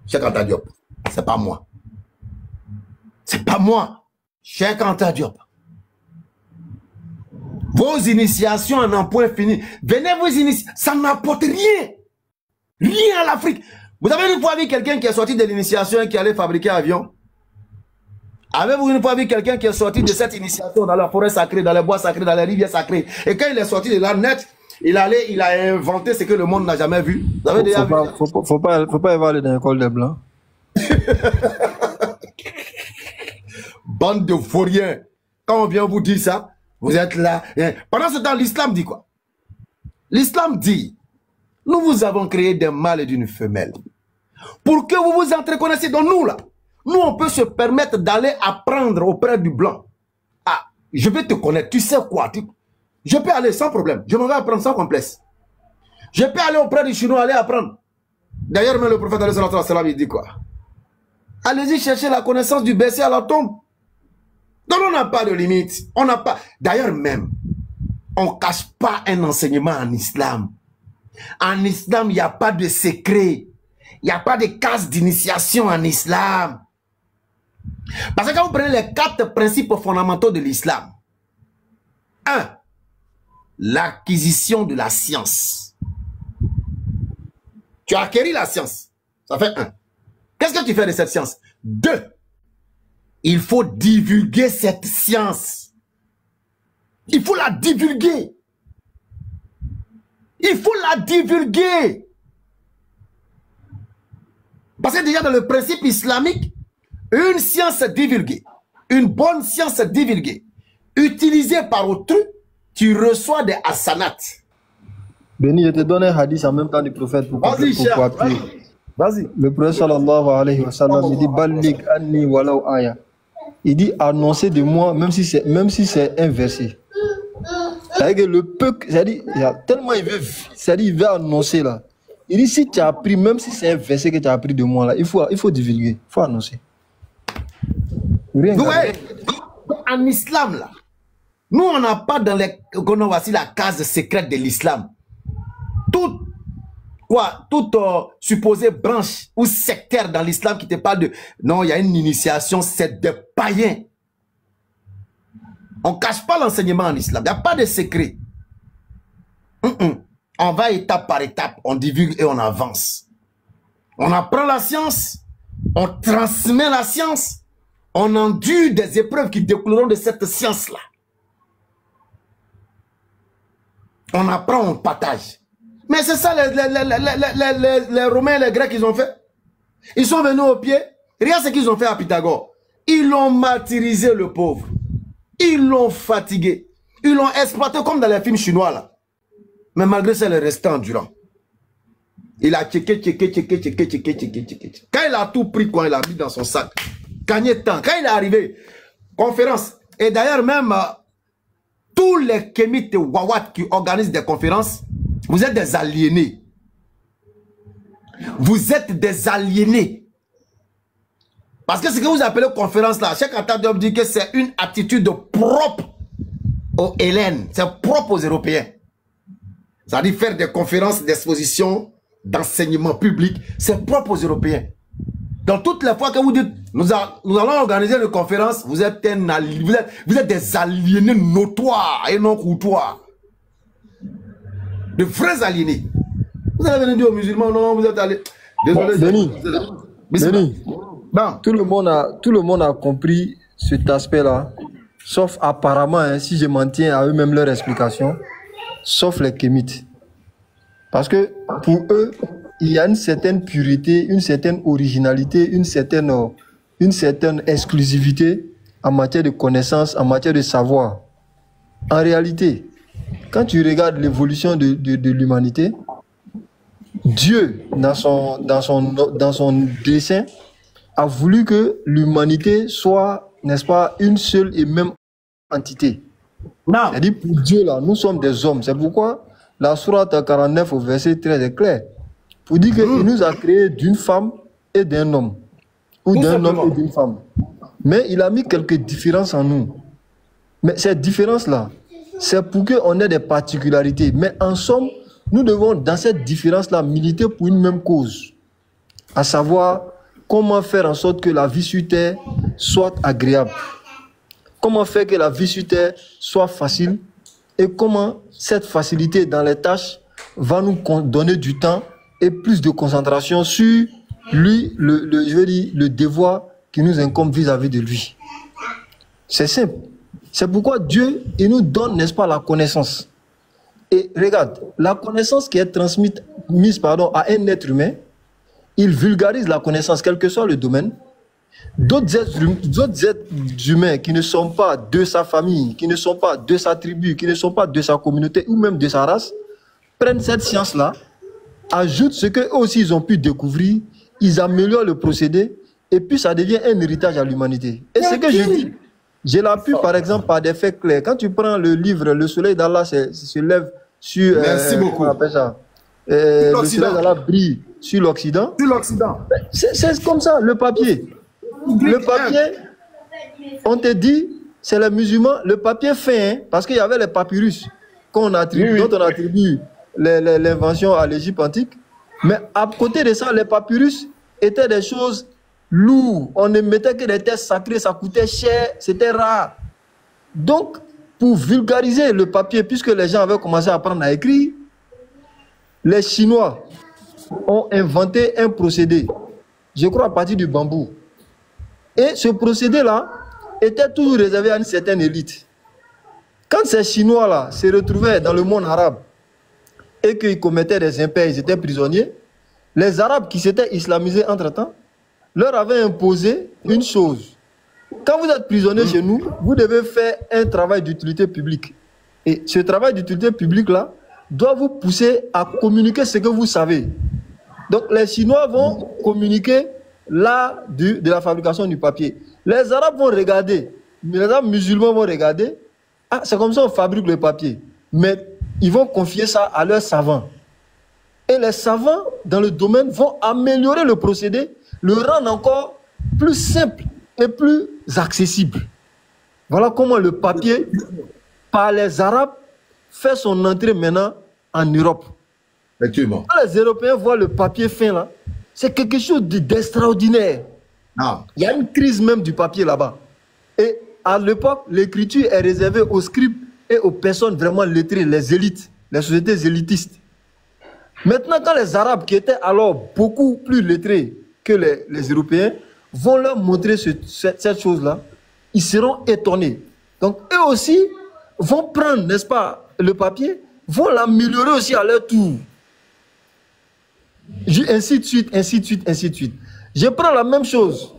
Cheikh Anta Diop, c'est pas moi. C'est pas moi. Cheikh Anta Diop. Vos initiations en un point fini. Venez vous initier. Ça n'apporte rien. Rien à l'Afrique. Vous avez une fois vu quelqu'un qui est sorti de l'initiation et qui allait fabriquer un avion? Avez-vous une fois vu quelqu'un qui est sorti de cette initiation dans la forêt sacrée, dans les bois sacrés, dans les rivières sacrées? Et quand il est sorti de là net, il a inventé ce que le monde n'a jamais vu. Vous avez déjà vu? Faut pas évaluer dans l'école des Blancs. Bande de vauriens. Quand on vient vous dire ça, vous êtes là. Pendant ce temps, l'islam dit quoi? L'islam dit, nous vous avons créé d'un mâle et d'une femelle. Pour que vous vous entreconnaissiez dans nous là. Nous, on peut se permettre d'aller apprendre auprès du blanc. Ah, je vais te connaître. Tu sais quoi? Je peux aller sans problème. Je m'en vais apprendre sans complexe. Je peux aller auprès du chinois, aller apprendre. D'ailleurs, même le prophète il dit quoi? Allez-y chercher la connaissance du bercer à la tombe. Donc, on n'a pas de limite. On n'a pas. D'ailleurs, même, on ne cache pas un enseignement en islam. En islam, il n'y a pas de secret. Il n'y a pas de casse d'initiation en islam. Parce que quand vous prenez les 4 principes fondamentaux de l'islam. 1. L'acquisition de la science. Tu as acquis la science. Ça fait 1. Qu'est-ce que tu fais de cette science? 2. Il faut divulguer cette science. Il faut la divulguer. Il faut la divulguer. Parce que déjà dans le principe islamique, une science divulguée une bonne science divulguée, utilisée par autrui, tu reçois des hasanats. Béni, je te donne un hadith en même temps du prophète pour appuyer. Vas-y. Le prophète sallallahu alayhi wa sallam, il dit Ballik anni walau aya. Il dit annoncer de moi, même si c'est un verset. C'est-à-dire que le peuple, c'est-à-dire, tellement il veut annoncer là. Il dit si tu as appris, même si c'est un verset que tu as appris de moi là, il faut divulguer, il faut annoncer. Ouais. En islam là, nous on n'a pas dans les, voici la case secrète de l'islam. Toute supposée branche ou sectaire dans l'islam qui te parle de non, il y a une initiation, c'est des païens. On ne cache pas l'enseignement en islam, il n'y a pas de secret. On va étape par étape, on divulgue et on avance. On apprend la science, on transmet la science, on endure des épreuves qui découleront de cette science-là. On apprend, on partage. Mais c'est ça les Romains et les Grecs ils ont fait. Ils sont venus au pied. Regarde ce qu'ils ont fait à Pythagore. Ils l'ont martyrisé le pauvre. Ils l'ont fatigué. Ils l'ont exploité comme dans les films chinois là. Mais malgré ça, il est resté endurant. Il a tchéqué. Quand il a tout pris, quand il a mis dans son sac, gagné temps. Quand il est arrivé, conférence. Et d'ailleurs même, tous les kémites Wawat qui organisent des conférences, vous êtes des aliénés. Vous êtes des aliénés. Parce que ce que vous appelez conférence là, Cheikh Anta Diop dit que c'est une attitude propre aux Hélènes, c'est propre aux Européens. C'est-à-dire faire des conférences, d'expositions, d'enseignement public, c'est propre aux Européens. Donc toutes les fois que vous dites, nous allons organiser une conférence, vous êtes des aliénés notoires et non courtois. De vrais aliénés. Vous allez venir dire aux musulmans, non, vous êtes allés. Désolé. Béni. Bon. Tout le monde a compris cet aspect-là, sauf apparemment, hein, si je m'en tiens à eux-mêmes leur explication, sauf les kémites. Parce que pour eux, il y a une certaine pureté, une certaine originalité, une certaine exclusivité en matière de connaissances, en matière de savoir. En réalité, quand tu regardes l'évolution de l'humanité, Dieu, dans son dessein, a voulu que l'humanité soit, n'est-ce pas, une seule et même entité. C'est-à-dire, pour Dieu, là, nous sommes des hommes. C'est pourquoi la sourate 49 au verset 13 est clair. Pour dire qu'il nous a créés d'une femme et d'un homme. Ou d'un homme et d'une femme. Mais il a mis quelques différences en nous. Mais ces différences-là, c'est pour qu'on ait des particularités. Mais en somme, nous devons, dans cette différence-là, militer pour une même cause. À savoir, comment faire en sorte que la vie sur Terre soit agréable. Comment faire que la vie sur Terre soit facile. Et comment cette facilité dans les tâches va nous donner du temps et plus de concentration sur lui, le devoir qui nous incombe vis-à-vis de lui. C'est simple. C'est pourquoi Dieu, il nous donne, n'est-ce pas, la connaissance. Et regarde, la connaissance qui est transmise à un être humain, il vulgarise la connaissance, quel que soit le domaine. D'autres êtres humains qui ne sont pas de sa famille, qui ne sont pas de sa tribu, qui ne sont pas de sa communauté ou même de sa race, prennent cette science-là, ajoutent ce qu'eux aussi ils ont pu découvrir, ils améliorent le procédé et puis ça devient un héritage à l'humanité. Et ce que je dis, je l'appuie par exemple par des faits clairs. Quand tu prends le livre Le Soleil d'Allah se lève sur... Merci beaucoup. On appelle ça, le Soleil d'Allah brille sur l'Occident. C'est comme ça, le papier. Le papier, on te dit, c'est les musulmans, le papier fin, hein, parce qu'il y avait les papyrus dont on attribue l'invention à l'Égypte antique. Mais à côté de ça, les papyrus étaient des choses lourdes. On ne mettait que des textes sacrés, ça coûtait cher, c'était rare. Donc, pour vulgariser le papier, puisque les gens avaient commencé à apprendre à écrire, les Chinois ont inventé un procédé, je crois à partir du bambou. Et ce procédé-là était toujours réservé à une certaine élite. Quand ces Chinois-là se retrouvaient dans le monde arabe et qu'ils commettaient des impairs, ils étaient prisonniers, les Arabes qui s'étaient islamisés entre-temps leur avaient imposé une chose. Quand vous êtes prisonnier chez nous, vous devez faire un travail d'utilité publique. Et ce travail d'utilité publique-là doit vous pousser à communiquer ce que vous savez. Donc, les Chinois vont communiquer l'art de la fabrication du papier. Les Arabes vont regarder, les Arabes musulmans vont regarder. Ah, c'est comme ça qu'on fabrique le papier. Mais ils vont confier ça à leurs savants. Et les savants, dans le domaine, vont améliorer le procédé, le rendre encore plus simple et plus accessible. Voilà comment le papier, par les Arabes, fait son entrée maintenant en Europe. Effectivement. Quand les Européens voient le papier fin là, c'est quelque chose d'extraordinaire. Ah. Il y a une crise même du papier là-bas. Et à l'époque, l'écriture est réservée aux scribes et aux personnes vraiment lettrées, les élites, les sociétés élitistes. Maintenant, quand les Arabes, qui étaient alors beaucoup plus lettrés que les Européens, vont leur montrer cette chose-là, ils seront étonnés. Donc, eux aussi vont prendre, n'est-ce pas, le papier, vont l'améliorer aussi à leur tour. Ainsi de suite, ainsi de suite, ainsi de suite. Je prends la même chose,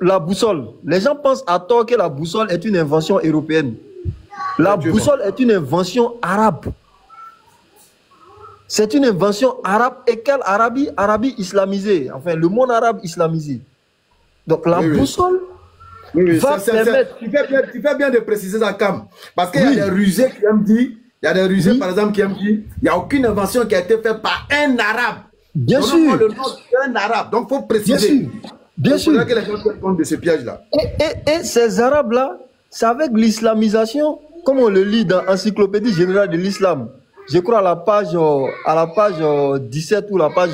la boussole. Les gens pensent à tort que la boussole est une invention européenne. La boussole est une invention arabe. C'est une invention arabe. Et quelle Arabie? Arabie islamisée. Enfin, le monde arabe islamisé. Donc la boussole va permettre... Tu fais bien de préciser ça, Cam. Parce qu'il y a des rusés qui aiment dire, il y a des rusés par exemple qui aiment dire, il n'y a aucune invention qui a été faite par un arabe. Bien sûr. Le nom d'un arabe. Donc il faut préciser. Bien sûr. Il faudrait que les gens tiennent compte de ce piège-là. Et ces arabes-là, c'est avec l'islamisation, comme on le lit dans l'Encyclopédie générale de l'islam. Je crois à la page 17 ou la page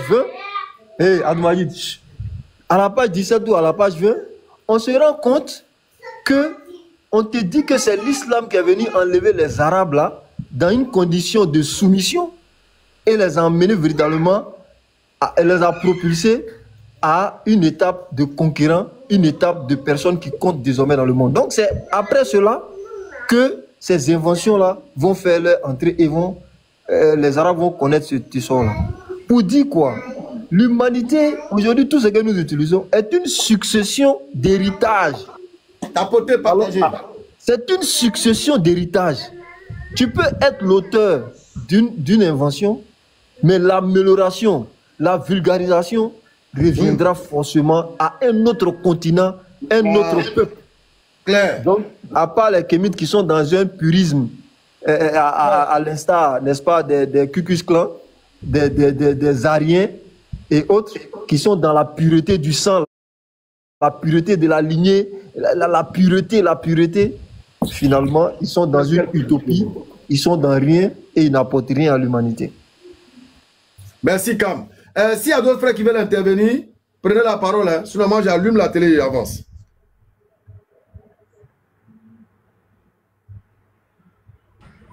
20. Admaïd, à la page 17 ou à la page 20, on se rend compte que on te dit que c'est l'islam qui est venu enlever les Arabes là dans une condition de soumission et les a emmenés véritablement, les a propulsés à une étape de conquérants, une étape de personnes qui comptent désormais dans le monde. Donc c'est après cela que ces inventions-là vont faire leur entrée et les Arabes vont connaître ce tissu-là. Pour dire quoi? L'humanité, aujourd'hui, tout ce que nous utilisons est une succession d'héritages. C'est une succession d'héritages. Tu peux être l'auteur d'une invention, mais l'amélioration, la vulgarisation reviendra forcément à un autre continent, un autre peuple. Claire. Donc, à part les Kémites qui sont dans un purisme, à l'instar, n'est-ce pas, des Ku Klux Klan, des Ariens et autres, qui sont dans la pureté du sang, la pureté de la lignée, la pureté, finalement, ils sont dans une utopie, ils sont dans rien et ils n'apportent rien à l'humanité. Merci, Cam. S'il y a d'autres frères qui veulent intervenir, prenez la parole. Hein. Sinon, moi, j'allume la télé et j'avance.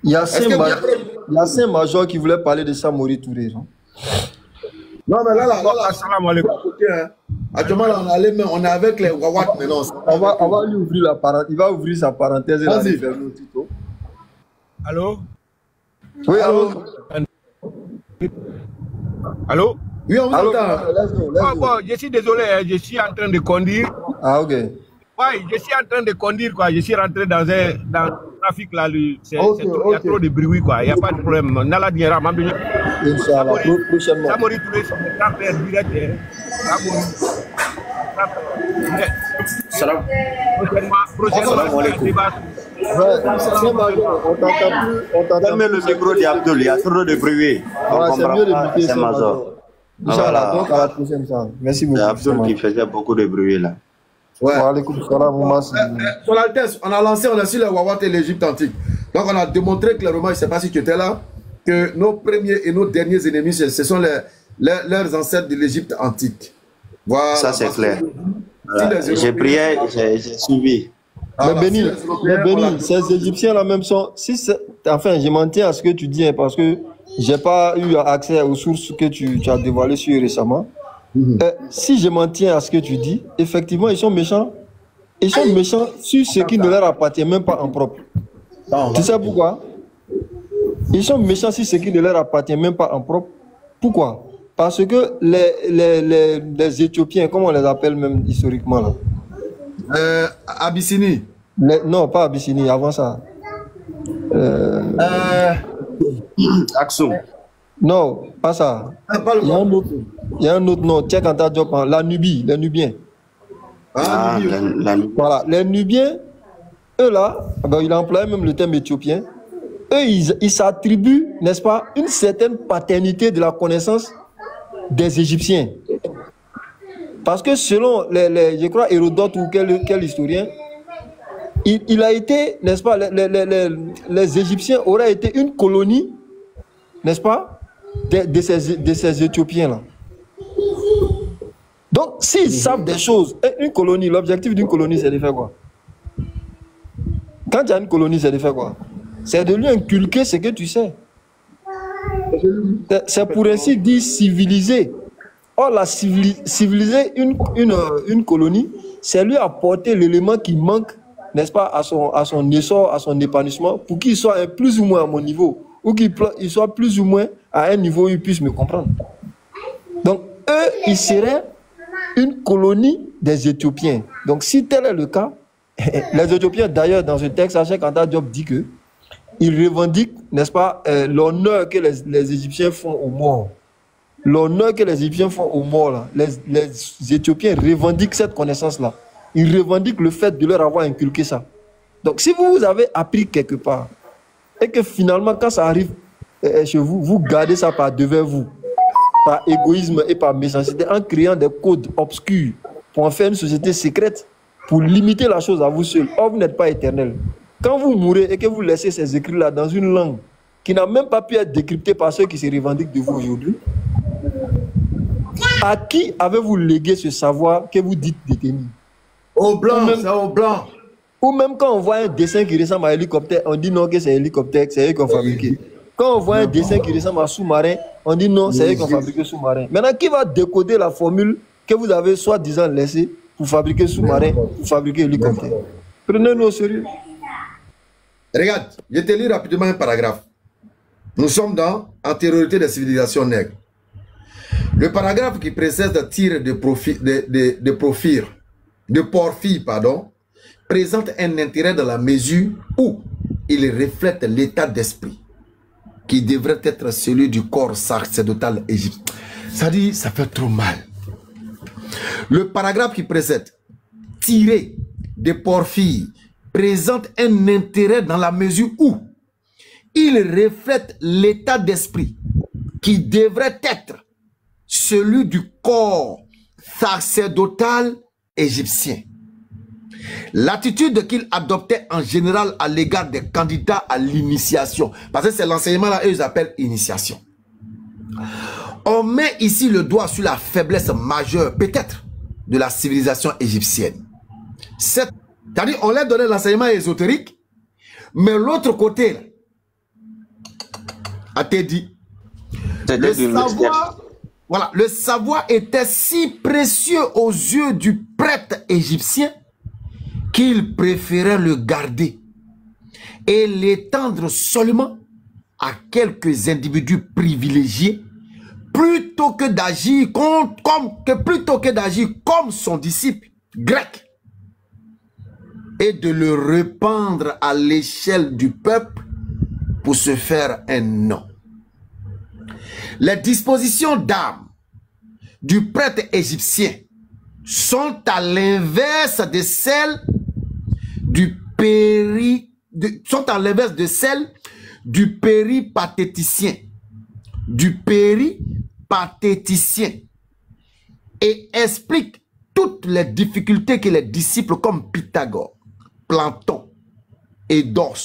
Il y a Saint-Major qui voulait parler de Samori Touré. Non, mais là, salam alaikum. Actuellement, là, on est avec les Wawat maintenant. On va lui ouvrir la parenthèse. Il va ouvrir sa parenthèse. Vas-y. Allô? Oui, allô? Allô? Oui, on vous entend. Bon, je suis désolé, je suis en train de conduire. Ah, ok. Oui, je suis en train de conduire, quoi. Je suis rentré dans le trafic, là. Il y a trop de bruit, quoi. Il n'y a pas de problème. Nala Diera, Inch'Allah, prochainement. Samori Touré, son grand frère direct. Prochainement. On t'entend le micro d'Abdoul, il y a trop de bruit. C'est mieux de buter Saint-Major. Inch'Allah, donc à la prochaine fois. Merci beaucoup. C'est Abdoul qui faisait beaucoup de bruit là. Ouais. Son Altesse, on a su le Wawat et l'Égypte antique. Donc on a démontré clairement, je ne sais pas si tu étais là, que nos premiers et nos derniers ennemis, ce sont leurs ancêtres de l'Égypte antique. Voilà. Ça c'est clair. Voilà. J'ai prié, j'ai suivi. Mais Béni, ces Égyptiens là même sont... Enfin, je m'en tiens à ce que tu dis, hein, parce que je n'ai pas eu accès aux sources que tu as dévoilées sur récemment. Si je m'en tiens à ce que tu dis, effectivement, ils sont méchants. Ils sont méchants sur ce qui ne leur appartient même pas en propre. Tu sais pourquoi? Ils sont méchants sur ce qui ne leur appartient même pas en propre. Pourquoi? Parce que les Éthiopiens, comme on les appelle même historiquement, là, Abyssinie. Non, pas Abyssinie, avant ça. Aksum. Non, pas ça. Il y a un autre nom. Check Anta Diop, la Nubie, les Nubiens. Ah, Voilà, les Nubiens, eux là, ben, il a employé même le terme éthiopien. Eux, ils s'attribuent, n'est-ce pas, une certaine paternité de la connaissance des Égyptiens. Parce que selon, je crois, Hérodote ou quel historien, il a été, n'est-ce pas, les Égyptiens auraient été une colonie, n'est-ce pas, de ces Éthiopiens-là. Donc, s'ils savent des choses, une colonie, l'objectif d'une colonie, c'est de faire quoi? Quand il y a une colonie, c'est de faire quoi? C'est de lui inculquer ce que tu sais. C'est pour ainsi dire civiliser. Or, la civiliser une colonie, c'est lui apporter l'élément qui manque, n'est-ce pas, à son essor, à son épanouissement, pour qu'il soit plus ou moins à mon niveau, ou qu'il soit plus ou moins à un niveau où il puisse me comprendre. Donc, eux, ils seraient une colonie des Éthiopiens. Donc, si tel est le cas, les Éthiopiens, d'ailleurs, dans ce texte, Cheikh Anta Diop dit que ils revendiquent, n'est-ce pas, l'honneur que les Égyptiens font aux morts. L'honneur que les Égyptiens font aux morts, là, les Éthiopiens revendiquent cette connaissance-là. Ils revendiquent le fait de leur avoir inculqué ça. Donc, si vous avez appris quelque part, et que finalement, quand ça arrive chez vous, vous gardez ça par devers vous, par égoïsme et par méchanceté, en créant des codes obscurs pour en faire une société secrète, pour limiter la chose à vous seul. Or, vous n'êtes pas éternel. Quand vous mourrez et que vous laissez ces écrits-là dans une langue qui n'a même pas pu être décryptée par ceux qui se revendiquent de vous aujourd'hui, à qui avez-vous légué ce savoir que vous dites détenir? Au blanc, c'est au blanc. Ou même quand on voit un dessin qui ressemble à un hélicoptère, on dit non que c'est un hélicoptère, c'est eux qui ont fabriqué. Quand on voit un dessin qui ressemble à un sous-marin, on dit non, c'est eux qui ont fabriqué le sous-marin. Maintenant, qui va décoder la formule que vous avez soi-disant laissée pour fabriquer sous-marin, pour fabriquer l'hélicoptère? Prenez-nous au sérieux. Regarde, je te lis rapidement un paragraphe. Nous sommes dans Antériorité des civilisations nègres. Le paragraphe qui précède tire de Porphyre, présente un intérêt dans la mesure où il reflète l'état d'esprit qui devrait être celui du corps sacerdotal égyptien. Ça dit, ça fait trop mal. Le paragraphe qui précède, tiré de Porphyre, présente un intérêt dans la mesure où il reflète l'état d'esprit qui devrait être celui du corps sacerdotal égyptien. L'attitude qu'il adoptait en général à l'égard des candidats à l'initiation, parce que c'est l'enseignement là, eux ils appellent initiation. On met ici le doigt sur la faiblesse majeure, peut-être, de la civilisation égyptienne. C'est-à-dire, on leur donnait l'enseignement ésotérique, mais l'autre côté, là, a été dit, le savoir était si précieux aux yeux du prêtre égyptien qu'il préférait le garder et l'étendre seulement à quelques individus privilégiés plutôt que d'agir comme son disciple grec et de le répandre à l'échelle du peuple pour se faire un nom. Les dispositions d'âme du prêtre égyptien sont à l'inverse de celles du péripatéticien. Et explique toutes les difficultés que les disciples comme Pythagore, Platon et Dors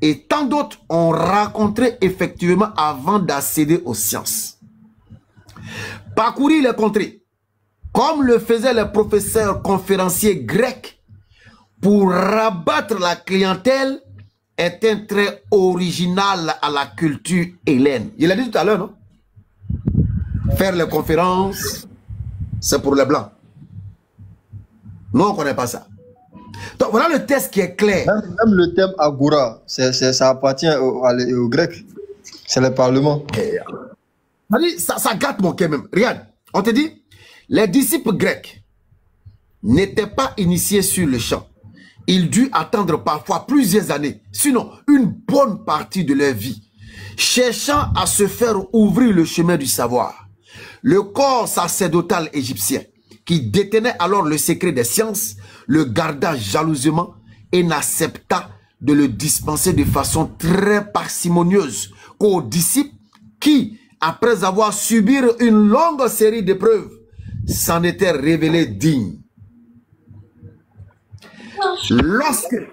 et tant d'autres ont rencontré effectivement avant d'accéder aux sciences. Parcourir les contrées, comme le faisaient les professeurs conférenciers grecs, pour rabattre la clientèle, est un trait original à la culture hellène. Il l'a dit tout à l'heure, non? Faire les conférences, c'est pour les blancs. Nous, on ne connaît pas ça. Donc, voilà le texte qui est clair. Même le terme agora, ça appartient aux Grecs. C'est le Parlement. Ça gâte mon cœur même. Regarde, on te dit, les disciples grecs n'étaient pas initiés sur le champ. Ils durent attendre parfois plusieurs années, sinon une bonne partie de leur vie, cherchant à se faire ouvrir le chemin du savoir. Le corps sacerdotal égyptien, qui détenait alors le secret des sciences, le garda jalousement et n'accepta de le dispenser de façon très parcimonieuse qu'aux disciples qui, après avoir subi une longue série d'épreuves, s'en étaient révélés dignes.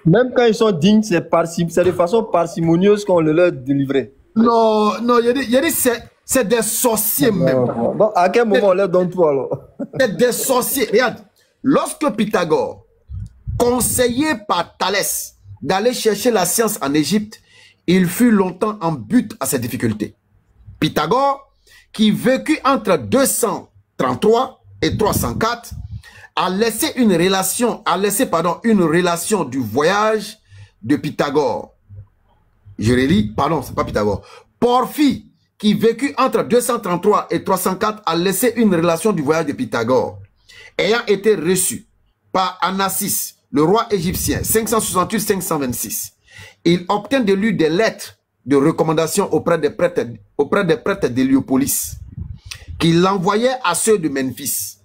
Même quand ils sont dignes, c'est de façon parcimonieuse qu'on le leur délivrait. Non, il y a dit c'est des sorciers même. Bon, à quel moment on leur donne tout alors? C'est des sorciers. Regarde, lorsque Pythagore, conseillé par Thalès d'aller chercher la science en Égypte, il fut longtemps en butte à ces difficultés. Pythagore, qui vécut entre 233 et 304, a laissé une relation du voyage de Pythagore. Je relis, pardon, c'est pas Pythagore. Porphyre, qui vécut entre 233 et 304, a laissé une relation du voyage de Pythagore, ayant été reçu par Anassis, le roi égyptien, 568-526. Il obtint de lui des lettres de recommandation auprès des prêtres d'Héliopolis, qu'il envoyait à ceux de Memphis,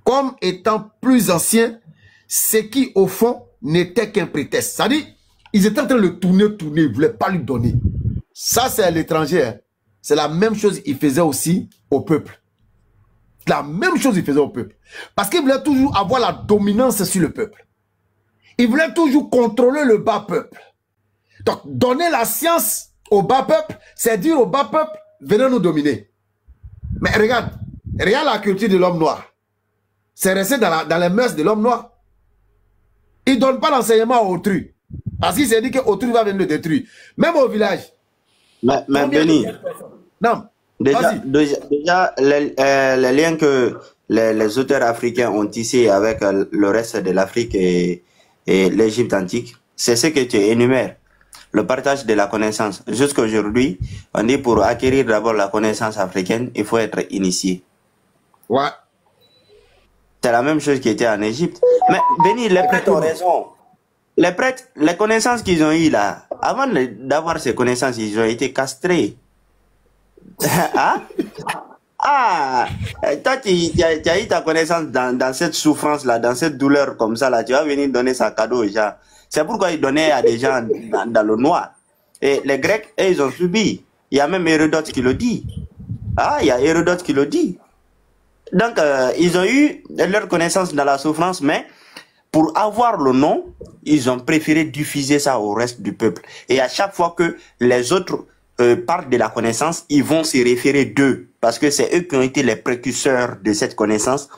comme étant plus anciens, ce qui au fond n'était qu'un prétexte. C'est-à-dire, ils étaient en train de le tourner, ils ne voulaient pas lui donner. Ça, c'est à l'étranger. Hein. C'est la même chose qu'il faisait aussi au peuple. La même chose qu'il faisait au peuple. Parce qu'il voulait toujours avoir la dominance sur le peuple. Il voulait toujours contrôler le bas peuple. Donc, donner la science au bas peuple, c'est dire au bas peuple, venez nous dominer. Mais regarde la culture de l'homme noir. C'est resté dans les mœurs de l'homme noir. Il ne donne pas l'enseignement à autrui. Parce qu'il s'est dit qu'autrui va venir le détruire. Même au village. Mais Béni, non. Déjà les liens que les auteurs africains ont tissés avec le reste de l'Afrique et l'Égypte antique, c'est ce que tu énumères. Le partage de la connaissance. Jusqu'à aujourd'hui, on dit pour acquérir d'abord la connaissance africaine, il faut être initié. Ouais. C'est la même chose qui était en Égypte. Mais Béni, les prêtres ont raison. Les prêtres, les connaissances qu'ils ont eues là, avant d'avoir ces connaissances, ils ont été castrés. Hein? Ah, toi, tu as eu ta connaissance dans cette souffrance-là, dans cette douleur comme ça, là, tu vas venir donner ça cadeau aux gens. C'est pourquoi ils donnaient à des gens dans le noir. Et les Grecs, eux, ils ont subi. Il y a même Hérodote qui le dit. Ah, il y a Hérodote qui le dit. Donc, ils ont eu leur connaissance dans la souffrance, mais pour avoir le nom, ils ont préféré diffuser ça au reste du peuple. Et à chaque fois que les autres parlent de la connaissance, ils vont se référer d'eux, parce que c'est eux qui ont été les précurseurs de cette connaissance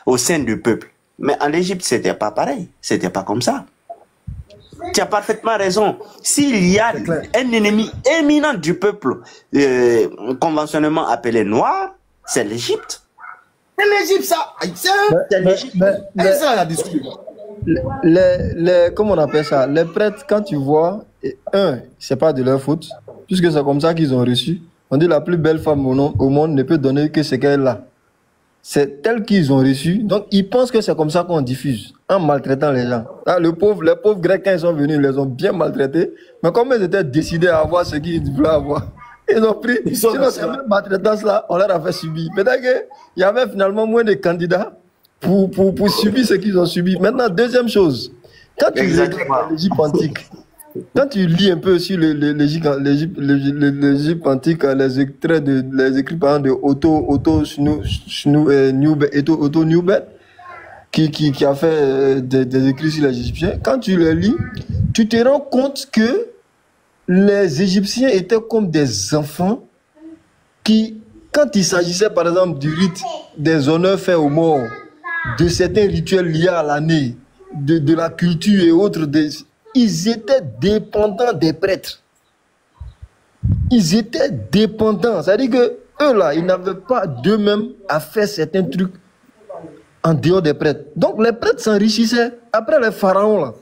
au sein du peuple. Mais en Égypte, c'était pas pareil. C'était pas comme ça. Tu as parfaitement raison. S'il y a un ennemi éminent du peuple, conventionnellement appelé noir, c'est l'Égypte. C'est l'Égypte, ça. C'est l'Égypte. C'est ça la discussion. Comment on appelle ça? Les prêtres, quand tu vois, c'est pas de leur faute, puisque c'est comme ça qu'ils ont reçu. On dit la plus belle femme au monde ne peut donner que ce qu'elle a. C'est tel qu'ils ont reçu. Donc, ils pensent que c'est comme ça qu'on diffuse, en maltraitant les gens. Ah, les pauvres Grecs, quand ils sont venus, ils les ont bien maltraités. Mais comme ils étaient décidés à avoir ce qu'ils voulaient avoir, ils ont pris. Sinon, cette même maltraitance-là, on leur a fait subir. Peut-être qu'il y avait finalement moins de candidats pour subir ce qu'ils ont subi. Maintenant, deuxième chose, quand tu regardes l'Égypte antique, quand tu lis un peu sur l'Égypte antique, les écrits par exemple de Otto Newbert, qui a fait des écrits sur les Égyptiens, quand tu les lis, tu te rends compte que les Égyptiens étaient comme des enfants qui, quand il s'agissait par exemple du rite des honneurs faits aux morts, de certains rituels liés à l'année, de la culture et autres, ils étaient dépendants des prêtres. Ils étaient dépendants. C'est-à-dire que eux là, ils n'avaient pas d'eux-mêmes à faire certains trucs en dehors des prêtres. Donc les prêtres s'enrichissaient après les pharaons là.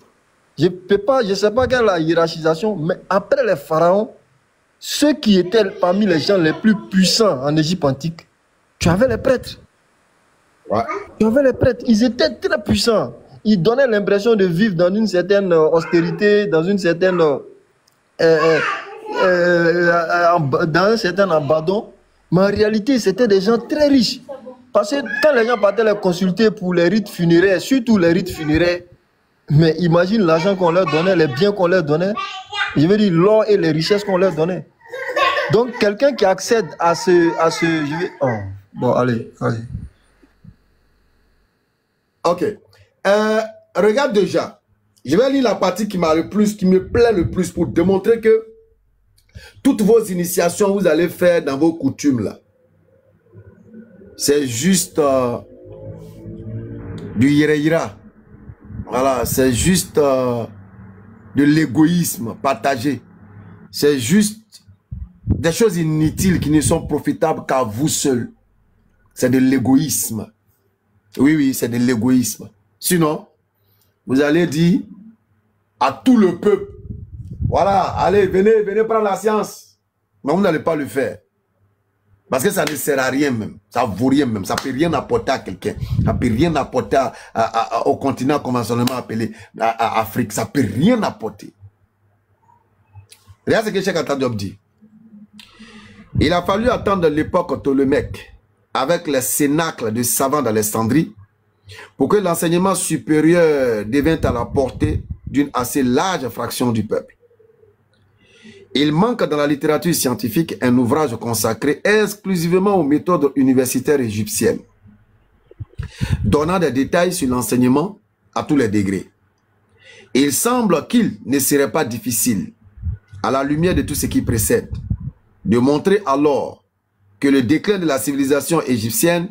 Je ne sais pas quelle est la hiérarchisation, mais après les pharaons, ceux qui étaient parmi les gens les plus puissants en Égypte antique, tu avais les prêtres. Ouais. Tu avais les prêtres, ils étaient très puissants. Ils donnaient l'impression de vivre dans une certaine austérité, dans une certaine dans un certain abandon. Mais en réalité, c'était des gens très riches. Parce que quand les gens partaient les consulter pour les rites funéraires, surtout les rites funéraires, mais imagine l'argent qu'on leur donnait, les biens qu'on leur donnait, je veux dire l'or et les richesses qu'on leur donnait. Donc quelqu'un qui accède à ce bon, allez. Ok. Regarde déjà. Je vais lire la partie qui me plaît le plus pour démontrer que toutes vos initiations, vous allez faire dans vos coutumes là. C'est juste du ira. Voilà, c'est juste de l'égoïsme partagé. C'est juste des choses inutiles qui ne sont profitables qu'à vous seuls. C'est de l'égoïsme. Oui, c'est de l'égoïsme. Sinon, vous allez dire à tout le peuple, voilà, allez, venez prendre la science. Mais vous n'allez pas le faire. Parce que ça ne sert à rien même. Ça ne vaut rien même. Ça ne peut rien apporter à quelqu'un. Ça ne peut rien apporter au continent conventionnellement appelé Afrique. Ça ne peut rien apporter. Regarde ce que Cheikh Anta Diop dit. Il a fallu attendre l'époque Ptolémèque avec les cénacles de savants d'Alexandrie pour que l'enseignement supérieur devint à la portée d'une assez large fraction du peuple. Il manque dans la littérature scientifique un ouvrage consacré exclusivement aux méthodes universitaires égyptiennes, donnant des détails sur l'enseignement à tous les degrés. Il semble qu'il ne serait pas difficile, à la lumière de tout ce qui précède, de montrer alors que le déclin de la civilisation égyptienne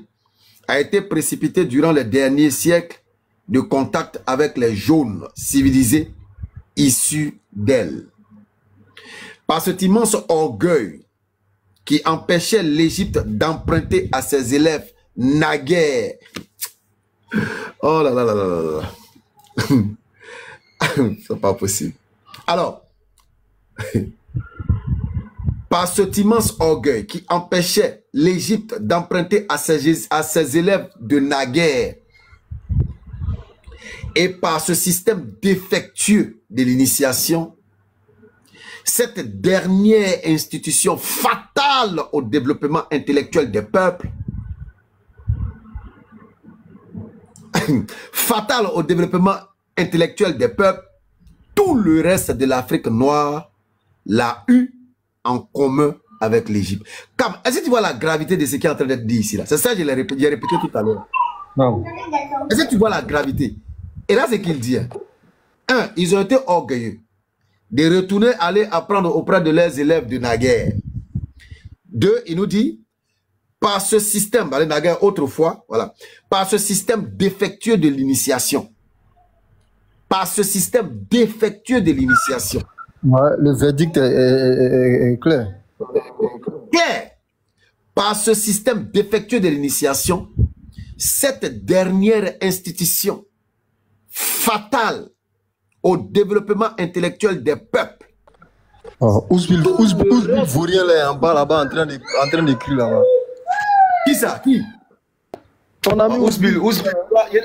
a été précipité durant les derniers siècles de contact avec les jaunes civilisés issus d'elle. Par cet immense orgueil qui empêchait l'Égypte d'emprunter à ses élèves naguère. Oh là là là là là là. C'est pas possible. Alors, par cet immense orgueil qui empêchait l'Égypte d'emprunter à ses élèves de naguère et par ce système défectueux de l'initiation, cette dernière institution fatale au développement intellectuel des peuples, fatale au développement intellectuel des peuples, tout le reste de l'Afrique noire l'a eu en commun avec l'Égypte. Est-ce que tu vois la gravité de ce qui est en train d'être dit ici là? C'est ça que j'ai répété tout à l'heure. Est-ce que tu vois la gravité? Et là, c'est qu'il dit. Un, ils ont été orgueilleux de retourner aller apprendre auprès de leurs élèves de naguère. Deux, il nous dit, par ce système, les naguère autrefois, voilà, par ce système défectueux de l'initiation. Par ce système défectueux de l'initiation. Ouais, le verdict est clair. Clair. Par ce système défectueux de l'initiation, cette dernière institution fatale au développement intellectuel des peuples. Ousbil Vaurien là en bas là-bas en train d'écrire là-bas. Qui ça? Qui? Ton ami Ousbil.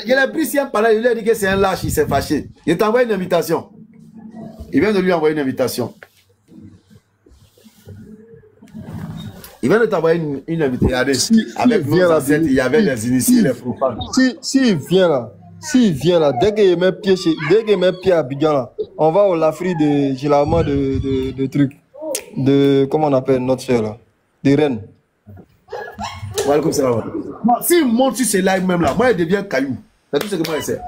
Il a pris si un palais, il lui a dit que c'est un lâche, il s'est fâché. Il t'a envoyé une invitation. Il vient de lui envoyer une invitation. Il vient de t'envoyer une invitation. Regardez, avec nos ancêtres, il y avait les initiés, les profanes. S'il vient là, dès qu'il met pied à Abidjan là, on va au Lafri de généralement de trucs. De comment on appelle notre soeur là? Des reines. S'il monte sur ces lives même là, moi il devient caillou. C'est tout ce que moi je sais.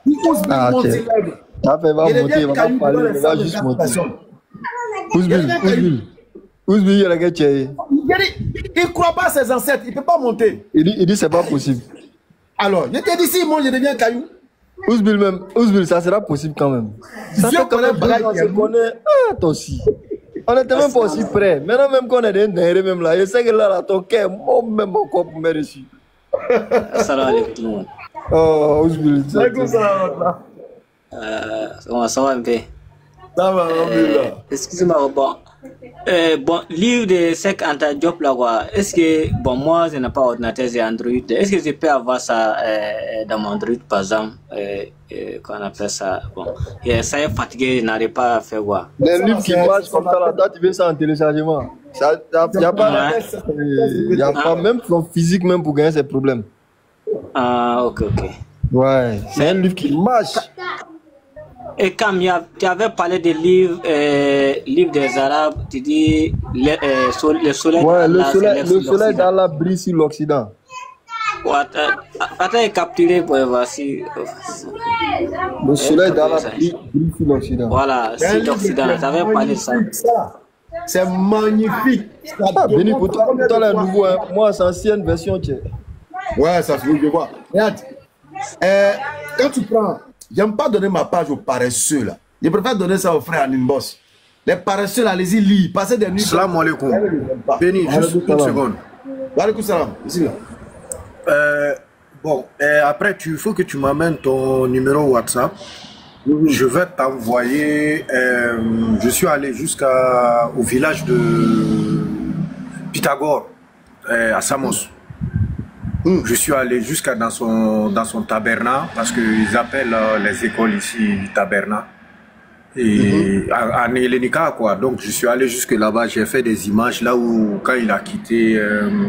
Il monte sur ces lives. Il va monter, il va pas parler, il va juste monter. Ousbil, il y a la il ne croit pas à ses ancêtres, il ne peut pas monter. Il dit c'est pas possible. Alors, je t'ai dit, si moi je deviens caillou. Ousbil, ça sera possible quand même. Ça fait quand même on se connaît. Ah, toi aussi. On n'était même pas aussi près. Maintenant, même qu'on est derrière, même là, je sais que là, ton cœur, moi, même encore pour me reçu. Salam alaikum tout le monde. Oh, Ousbil. Ça va un peu. Ça va, excusez-moi, bon. Bon, livre de Sek Anta Diop là, quoi. Est-ce que, bon, moi, je n'ai pas ordinateur, j'ai Android. Est-ce que je peux avoir ça dans mon Android, par exemple, qu'on appelle ça, bon. Et ça est fatigué, je n'arrive pas à faire quoi. Les livres qui marchent comme ça, là, toi, tu veux ça en téléchargement. Il n'y a pas, y a pas même son physique, même pour gagner ces problèmes. Ah, ok. Ouais, c'est un livre qui marche. Et comme tu avais parlé des livres, livres des Arabes, tu dis le soleil. Ouais, le soleil d'Allah brille sur l'Occident. Attends, capturé pour voir si. Le soleil d'Allah brille sur l'Occident. Voilà, c'est l'Occident. Tu avais parlé de ça. C'est magnifique. Ah, Béni, pour toi, la nouveau, hein. Moi, c'est ancienne version. Ouais, ça se je vois. Regarde, quand tu prends, j'aime pas donner ma page aux paresseux là. Je préfère donner ça aux frères en inbox. Les paresseux là, allez-y, lisez. Passez des nuits. Salam alaikum. Béni, juste une seconde. Alaikum salam. Ici là. Bon, après, il faut que tu m'amènes ton numéro WhatsApp. Je vais t'envoyer. Je suis allé jusqu'au village de Pythagore, à Samos. Je suis allé jusqu'à dans son taberna, parce qu'ils appellent les écoles ici taberna. Et en Hélénica, quoi. Donc, je suis allé jusque là-bas, j'ai fait des images là où, quand il a quitté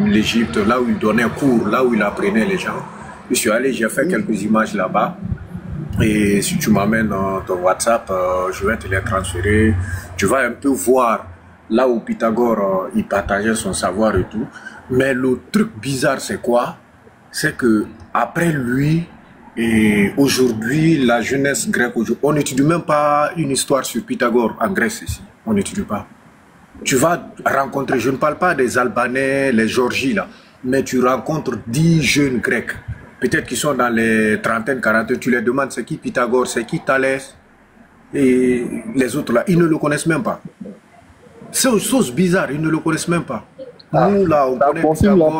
l'Égypte, là où il donnait cours, là où il apprenait les gens. Je suis allé, j'ai fait quelques images là-bas. Et si tu m'amènes ton WhatsApp, je vais te les transférer. Tu vas un peu voir là où Pythagore il partageait son savoir et tout. Mais le truc bizarre, c'est quoi? C'est que après lui, et aujourd'hui, la jeunesse grecque, on n'étudie même pas une histoire sur Pythagore en Grèce ici. On n'étudie pas. Tu vas rencontrer, je ne parle pas des Albanais, les Georgies là, mais tu rencontres 10 jeunes Grecs. Peut-être qu'ils sont dans les trentaines, quarantaines, tu les demandes c'est qui Pythagore, c'est qui Thalès, et les autres là, ils ne le connaissent même pas. C'est une chose bizarre, ils ne le connaissent même pas. Nous là, on connaît Pythagore, on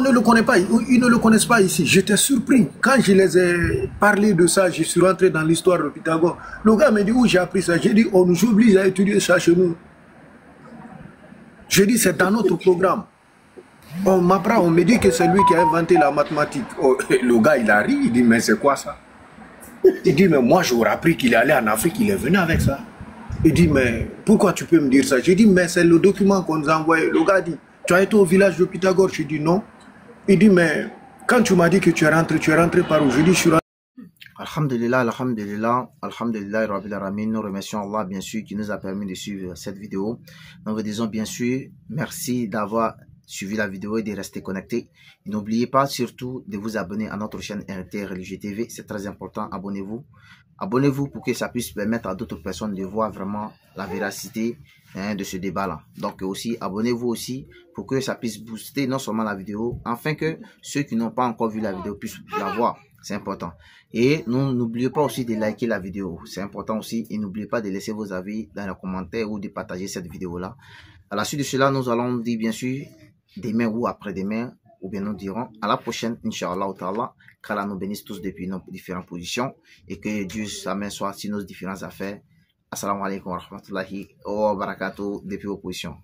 ne le connaît pas, ils ne le connaissent pas ici. J'étais surpris. Quand je les ai parlé de ça, je suis rentré dans l'histoire de Pythagore. Le gars m'a dit où j'ai appris ça. J'ai dit on nous oblige à étudier ça chez nous. J'ai dit c'est dans notre programme. On m'apprend, on me dit que c'est lui qui a inventé la mathématique. Oh, le gars, il a ri, il dit, mais c'est quoi ça? Il dit, mais moi, j'aurais appris qu'il est allé en Afrique, il est venu avec ça. Il dit, mais pourquoi tu peux me dire ça? J'ai dit, mais c'est le document qu'on nous a envoyé. Le gars dit, tu as été au village de Pythagore? J'ai dit, non. Il dit, mais quand tu m'as dit que tu es rentré par où? Je dis, je suis rentré. Alhamdulillah, alhamdulillah, alhamdulillah, Rabbil Alamin. Nous remercions Allah, bien sûr, qui nous a permis de suivre cette vidéo. Nous vous disons, bien sûr, merci d'avoir suivi la vidéo et de rester connecté. N'oubliez pas surtout de vous abonner à notre chaîne RT Religieux TV. C'est très important. Abonnez-vous. Abonnez-vous pour que ça puisse permettre à d'autres personnes de voir vraiment la véracité de ce débat-là. Donc aussi, abonnez-vous aussi pour que ça puisse booster non seulement la vidéo, afin que ceux qui n'ont pas encore vu la vidéo puissent la voir. C'est important. Et n'oubliez pas aussi de liker la vidéo. C'est important aussi. Et n'oubliez pas de laisser vos avis dans les commentaires ou de partager cette vidéo-là. À la suite de cela, nous allons dire bien sûr demain ou après-demain, ou bien nous dirons à la prochaine, Inch'Allah ta'ala, qu'Allah nous bénisse tous depuis nos différentes positions et que Dieu sa main soit sur nos différentes affaires. Assalamu alaikum wa rahmatullahi wa barakatuh depuis vos positions.